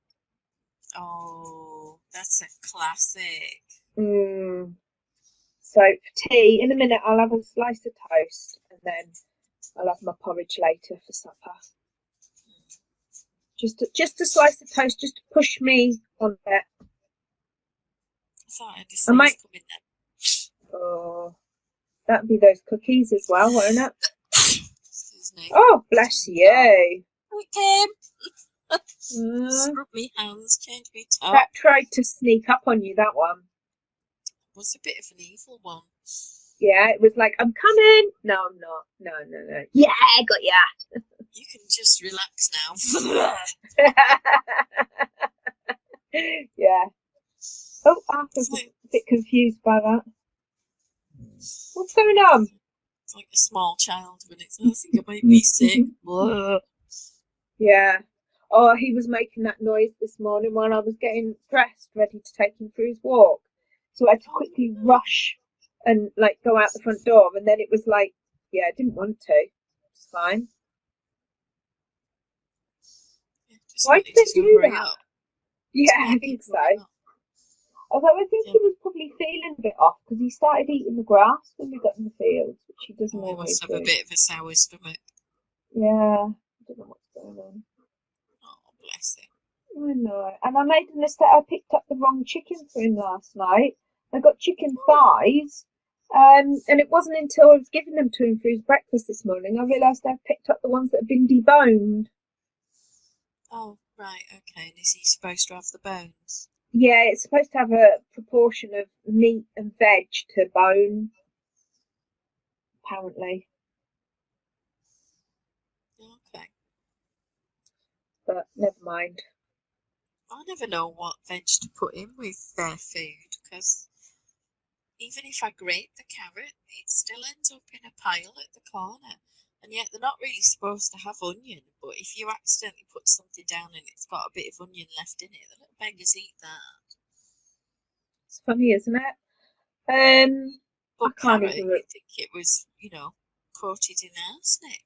S1: Oh, that's a classic.
S2: So for tea, in a minute I'll have a slice of toast and then I'll have my porridge later for supper. Just a slice of toast, just to push me on it.
S1: I thought I had a sneeze coming then.
S2: Oh, that'd be those cookies as well, won't it?
S1: Excuse me.
S2: Oh, bless you.
S1: It came. Scrub me hands, change me top.
S2: That tried to sneak up on you, that one.
S1: It was a bit of an evil one.
S2: Yeah, it was like, I'm coming. No, I'm not. No. Yeah, I got ya.
S1: You can just relax now.
S2: Yeah. Oh, Arthur's a bit confused by that. What's going on?
S1: It's like a small child when it's, I think I might be sick.
S2: Yeah. Oh, he was making that noise this morning while I was getting dressed, ready to take him for his walk. So I had to quickly rush and like go out the front door, and then it was like, yeah, I didn't want to. It's fine. Why did they do that? Yeah, I think so. Although I think he was probably feeling a bit off because he started eating the grass when we got in the field, which he doesn't always do.
S1: He must have a bit of a sour stomach.
S2: Yeah, I don't know what's going on.
S1: Oh, bless him.
S2: I know. And I made a mistake. I picked up the wrong chicken for him last night. I got chicken thighs. And it wasn't until I was giving them to him for his breakfast this morning I realised I'd picked up the ones that had been deboned.
S1: Oh, right, okay. And is he supposed to have the bones?
S2: Yeah, it's supposed to have a proportion of meat and veg to bone, apparently.
S1: Okay.
S2: But never mind.
S1: I never know what veg to put in with their food because even if I grate the carrot, it still ends up in a pile at the corner. And yet they're not really supposed to have onion, but if you accidentally put something down and it's got a bit of onion left in it, the little beggars eat that.
S2: It's funny, isn't it?
S1: But
S2: I can't
S1: carrot,
S2: even.
S1: you think it was, coated in arsenic.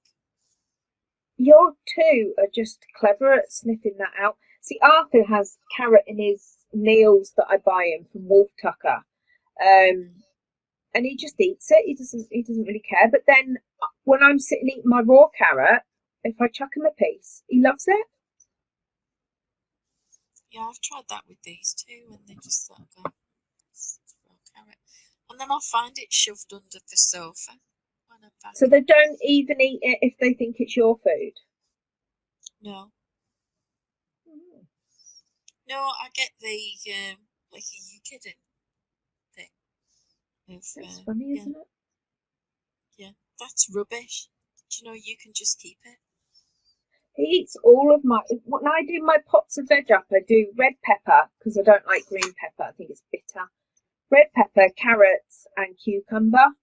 S2: Your two are just clever at sniffing that out. See, Arthur has carrot in his meals that I buy him from Wolf Tucker, and he just eats it. He doesn't really care. But then when I'm sitting eating my raw carrot, if I chuck him a piece, he loves it.
S1: Yeah, I've tried that with these two, and they just sort of go, raw carrot, and then I'll find it shoved under the sofa.
S2: So they don't even eat it if they think it's your food?
S1: No. No, I get the, like, are you kidding thing.
S2: That's funny, isn't it?
S1: Yeah, that's rubbish. Do you know you can just keep it?
S2: He eats all of my... When I do my pots of veg up, I do red pepper, because I don't like green pepper. I think it's bitter. Red pepper, carrots, and cucumber.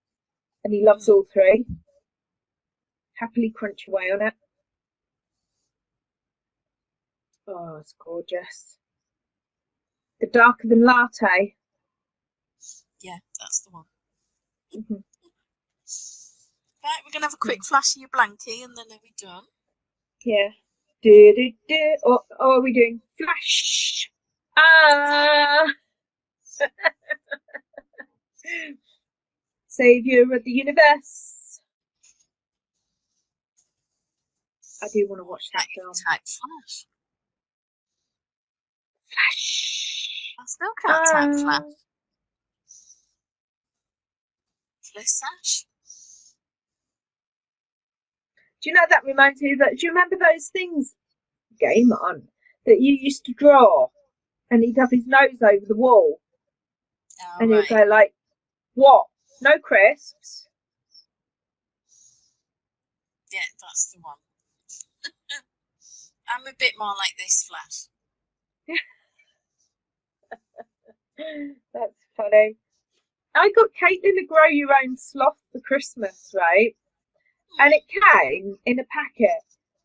S2: And he loves all three. Happily crunch away on it. Oh, it's gorgeous. The darker than latte.
S1: Yeah, that's the one. Right, we're going to have a quick flash of your blankie and then are we done?
S2: Yeah. Do, do, do. Or are we doing flash? Ah! Saviour of the universe. I do want to watch that film.
S1: Type flash.
S2: Flash.
S1: I still can't type flash. Flash.
S2: Do you know, that reminds me that, do you remember those things, Game On, that you used to draw and he'd have his nose over the wall?
S1: Oh,
S2: and he'd go like, what? No crisps?
S1: Yeah, that's the one. I'm a bit more like this flash.
S2: That's funny. I got Caitlin to grow your own sloth for Christmas, right? And it came in a packet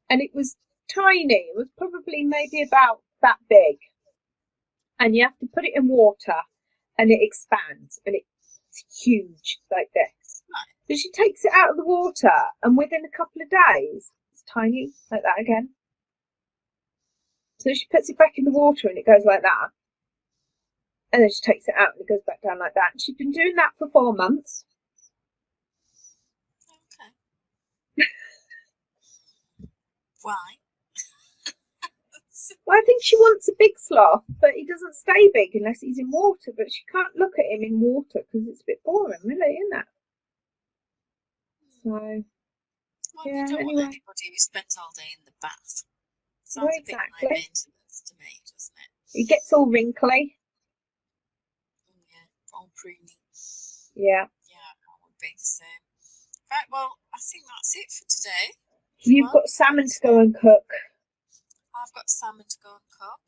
S2: and it was tiny. It was probably maybe about that big. And you have to put it in water and it expands and it's huge like this. So she takes it out of the water and within a couple of days, it's tiny like that again. So she puts it back in the water and it goes like that. And then she takes it out and it goes back down like that. And she's been doing that for 4 months.
S1: Okay. Why?
S2: Well, I think she wants a big sloth, but he doesn't stay big unless he's in water. But she can't look at him in water because it's a bit boring, really, isn't it? So,
S1: well,
S2: yeah,
S1: you don't
S2: anyway.
S1: want anybody who spends all day in the bath. Sounds
S2: Well,
S1: a bit high maintenance to me, doesn't it?
S2: He gets all wrinkly.
S1: Yeah, all pruny.
S2: Yeah.
S1: Yeah, I would be the same. Right, well, I think that's it for today.
S2: You've got salmon to go and cook.
S1: I've got salmon to go and cook.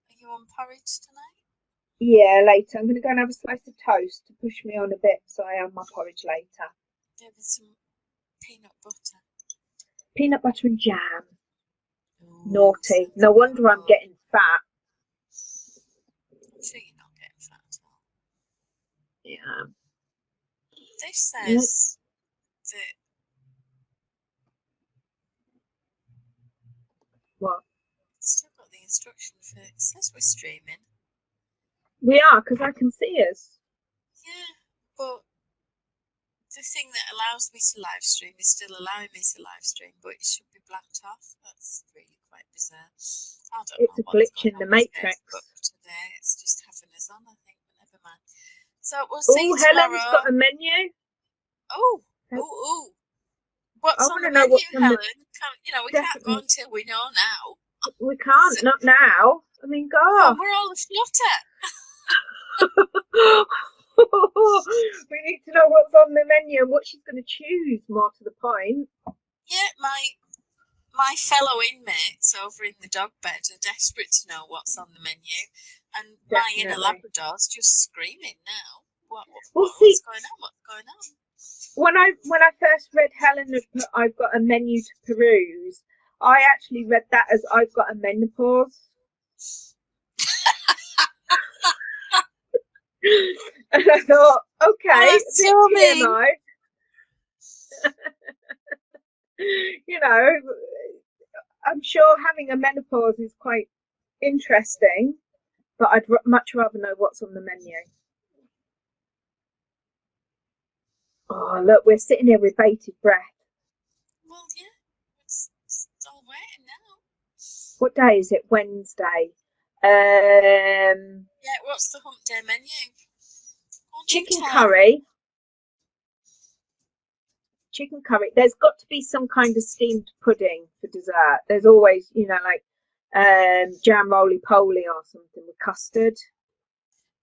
S1: Are you on porridge tonight?
S2: Yeah, later. I'm going to go and have a slice of toast to push me on a bit so I have my porridge later.
S1: Yeah, with some peanut butter.
S2: Peanut butter and jam.
S1: Ooh,
S2: naughty. No wonder I'm getting fat.
S1: I'm sure you're not getting fat at all.
S2: Yeah.
S1: This says that.
S2: What?
S1: It's still got the instruction for it. It says we're streaming.
S2: We are, because I can see us.
S1: Yeah, but the thing that allows me to live stream is still allowing me to live stream, but it should be blacked off. That's really quite bizarre. I don't
S2: It's
S1: know
S2: a glitch in the matrix.
S1: Today. It's just having us on, I think, but never mind. So we'll see you tomorrow.
S2: Helen's got a menu.
S1: Oh. What's on the menu, Helen? We can't go until we know now.
S2: We can't, not now. I mean, God.
S1: We're all aflutter.
S2: We need to know what's on the menu and what she's going to choose, more to the point.
S1: Yeah, my fellow inmates over in the dog bed are desperate to know what's on the menu, and my inner Labrador's just screaming now. What's going on? What's going on?
S2: When I first read Helen had put, I've got a menu to peruse, I actually read that as I've got a menopause. And I thought, okay, TMI. I'm sure having a menopause is quite interesting, but I'd much rather know what's on the menu. Oh, look, we're sitting here with bated breath.
S1: Well, yeah, it's all waiting now.
S2: What day is it? Wednesday.
S1: Yeah, what's the hump day menu?
S2: Chicken curry. Chicken curry. There's got to be some kind of steamed pudding for dessert. There's always, like jam roly-poly or something with custard.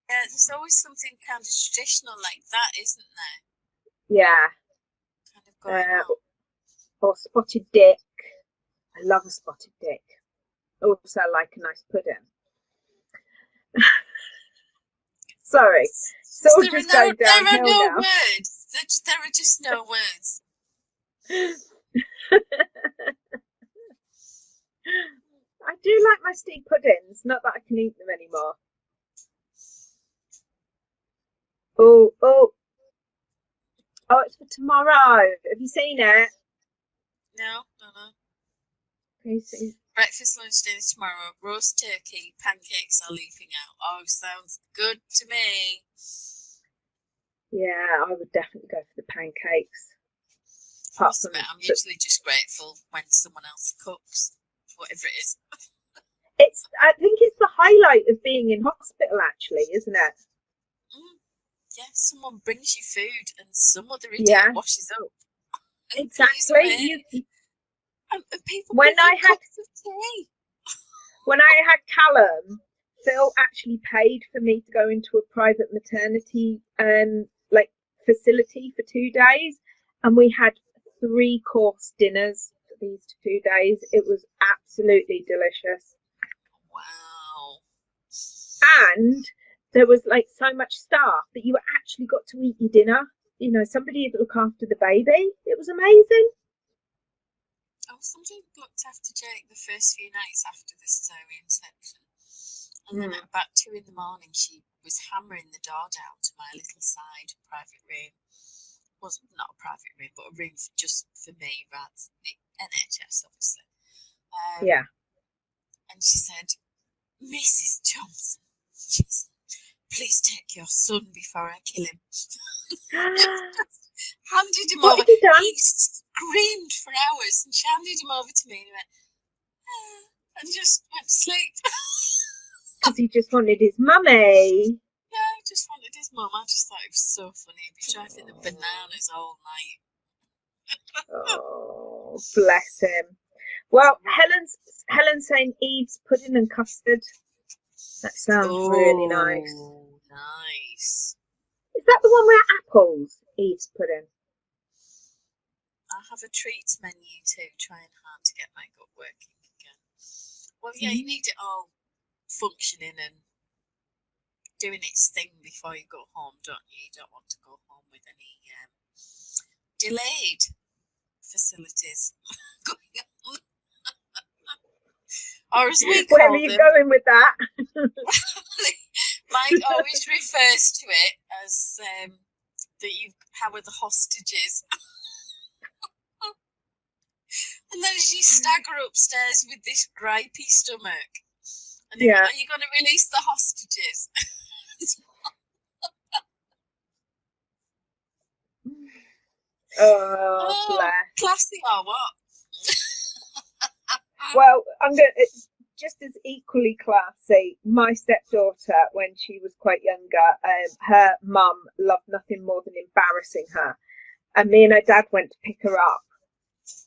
S1: Yeah, there's always something kind of traditional like that, isn't there?
S2: Yeah.
S1: Kind of going on.
S2: Or spotted dick. I love a spotted dick. Also, I like a nice pudding. Sorry. So we're just going downhill now. There are no
S1: words. There are just no words.
S2: I do like my steamed puddings. Not that I can eat them anymore. Oh. Oh, it's for tomorrow. Have you seen it?
S1: No, no, no.
S2: Please see.
S1: Breakfast, lunch, dinner tomorrow. Roast turkey, pancakes are leaving out. Oh, sounds good to me.
S2: Yeah, I would definitely go for the pancakes.
S1: I must admit, I'm usually just grateful when someone else cooks, whatever it is.
S2: I think it's the highlight of being in hospital, actually, isn't it?
S1: Yeah, someone brings you food and some other idiot
S2: Yeah,
S1: washes up.
S2: exactly.
S1: And people
S2: When
S1: bring you cups of tea.
S2: When I had Callum, Phil actually paid for me to go into a private maternity facility for 2 days, and we had 3-course dinners for these 2 days. It was absolutely delicious.
S1: Wow.
S2: And there was like so much staff that you actually got to eat your dinner. You know, somebody to look after the baby. It was amazing.
S1: Oh, somebody looked after Jake the first few nights after the cesarean section. And then at about 2 in the morning, she was hammering the door down to my little side private room. Well, not a private room, but a room just for me, rather the NHS, obviously.
S2: Yeah.
S1: And she said, Mrs. Johnson, she said, please take your son before I kill him. Just handed him
S2: What
S1: over.
S2: have you done?
S1: He screamed for hours, and she handed him over to me and went, and just went to sleep.
S2: Because he just wanted his mummy.
S1: Yeah, he just wanted his mum. I just thought it was so funny. He'd be driving the bananas all night.
S2: Oh, bless him. Well, Helen's saying Eve's pudding and custard. That sounds really nice.
S1: Nice.
S2: Is that the one with apples? Eve's pudding.
S1: I have a treats menu too, trying hard to get my gut working again. Well, yeah, you need it all functioning and doing its thing before you go home, don't you? You don't want to go home with any delayed facilities going on. Or as we call
S2: Where are you
S1: them,
S2: going with that?
S1: Mike always refers to it as how are the hostages? And then as you stagger upstairs with this gripey stomach, and they go, are you going to release the hostages?
S2: Oh, bless.
S1: Classy or what?
S2: Well, I'm going to, just as equally classy, my stepdaughter, when she was quite younger, her mum loved nothing more than embarrassing her. And me and her dad went to pick her up.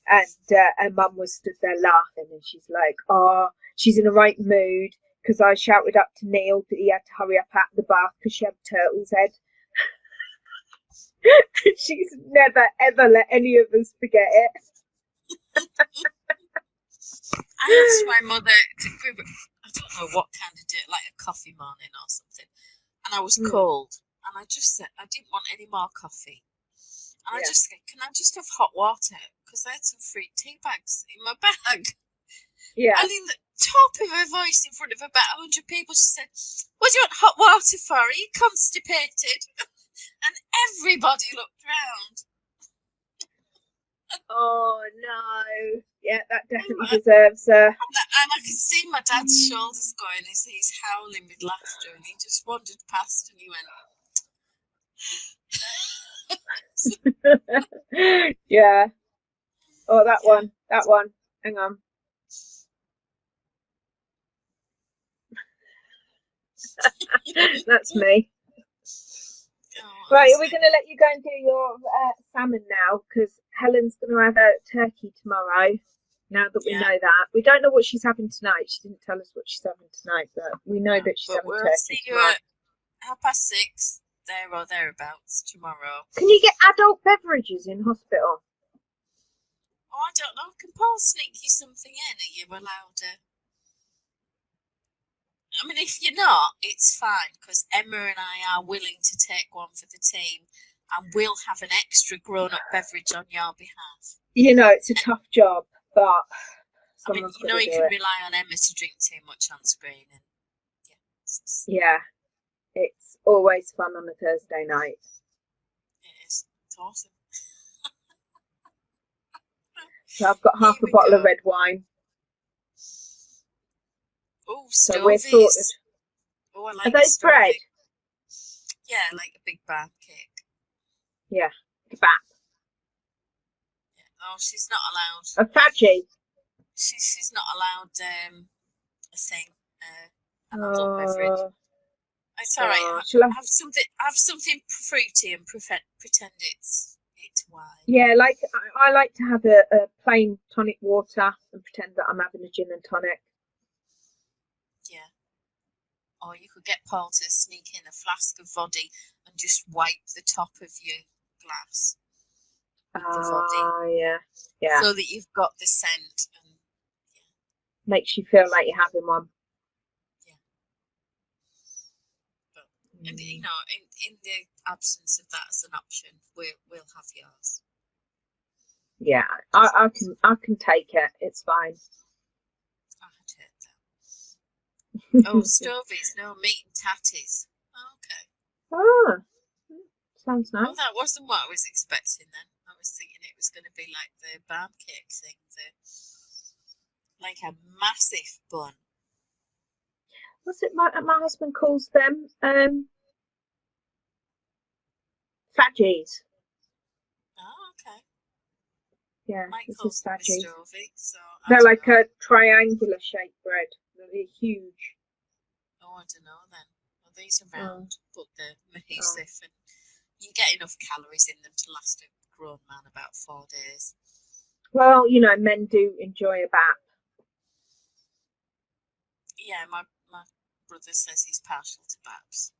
S2: And her mum was stood there laughing, and she's like, oh, she's in a right mood, because I shouted up to Neil that he had to hurry up out of the bath because she had a turtle's head. She's never, ever let any of us forget it.
S1: I asked my mother to give, I don't know what kind of dirt, like a coffee morning or something, and I was cold, and I just said I didn't want any more coffee. And I just said, can I just have hot water? Because I had some free tea bags in my bag.
S2: Yeah.
S1: And in the top of her voice, in front of about 100 people, she said, what do you want hot water for? Are you constipated? And everybody looked round.
S2: Oh, no. Yeah, that definitely deserves a...
S1: And I could see my dad's shoulders going as he's howling with laughter, and he just wandered past and he went...
S2: Yeah. Oh, that one. Hang on. That's me. Right, are we going to let you go and do your salmon now? Because Helen's going to have a turkey tomorrow. Now that we know that, we don't know what she's having tonight. She didn't tell us what she's having tonight, but we know that she's having turkey
S1: see
S2: tomorrow.
S1: You at 6:30, there or thereabouts tomorrow.
S2: Can you get adult beverages in hospital?
S1: Oh, I don't know. Can Paul sneak you something in? Are you allowed to? I mean, if you're not, it's fine, because Emma and I are willing to take one for the team, and we'll have an extra grown-up beverage on your behalf.
S2: You know, it's a tough job, but
S1: I mean, you know, you can rely on Emma to drink too much on screen, and
S2: yeah, it's always fun on a Thursday night.
S1: It is. It's awesome.
S2: So I've got half
S1: Here
S2: a
S1: we
S2: bottle of
S1: go.
S2: red wine.
S1: Oh,
S2: So we're sorted.
S1: stovies. Oh, I
S2: Are
S1: like a
S2: those bread?
S1: stovey. Yeah, like a big bag cake.
S2: Yeah. Kebab.
S1: Yeah. Oh, she's not allowed.
S2: A fadgy.
S1: She's not allowed a thing, an adult beverage.
S2: Oh,
S1: It's all right.
S2: shall I?
S1: Have something fruity and pretend it's wine.
S2: Yeah, like I like to have a plain tonic water and pretend that I'm having a gin and tonic.
S1: Yeah. Or you could get Paul to sneak in a flask of vodka and just wipe the top of your glass with the vodka,
S2: Yeah.
S1: so that you've got the scent. And
S2: Makes you feel like you're having one.
S1: yeah. But, and you know, in the absence of that as an option, we'll have yours.
S2: Yeah, I can take it. It's fine.
S1: I had heard that. Oh, stovies, no meat and tatties. Oh, okay.
S2: Ah, sounds
S1: Well,
S2: nice.
S1: that wasn't what I was expecting then. I was thinking it was going to be like the barm cake thing, like a massive bun.
S2: What's it? My husband calls them fadgies.
S1: Oh, okay.
S2: Yeah,
S1: Mike
S2: this
S1: calls
S2: is
S1: them a
S2: fadgies.
S1: stovey, so I
S2: They're
S1: don't
S2: like
S1: know.
S2: a triangular shaped bread. They're huge.
S1: Oh, I don't know then. Well, these are round, but they're
S2: Oh.
S1: adhesive, and you get enough calories in them to last a grown man about 4 days.
S2: Well, you know, men do enjoy a bap.
S1: Yeah, my brother says he's partial to baps.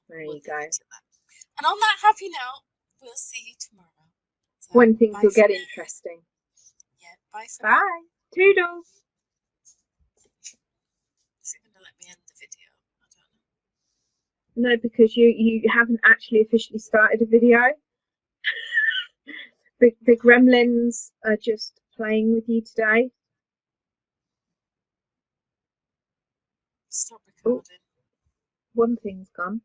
S2: There you go.
S1: And on that happy note, we'll see you tomorrow. So,
S2: When things will get
S1: now.
S2: interesting.
S1: Yeah, bye for
S2: Bye.
S1: now.
S2: Toodles.
S1: Is it going to let me end the video? I don't know.
S2: No, because you haven't actually officially started a video. The gremlins are just playing with you today.
S1: Stop recording.
S2: One thing's gone.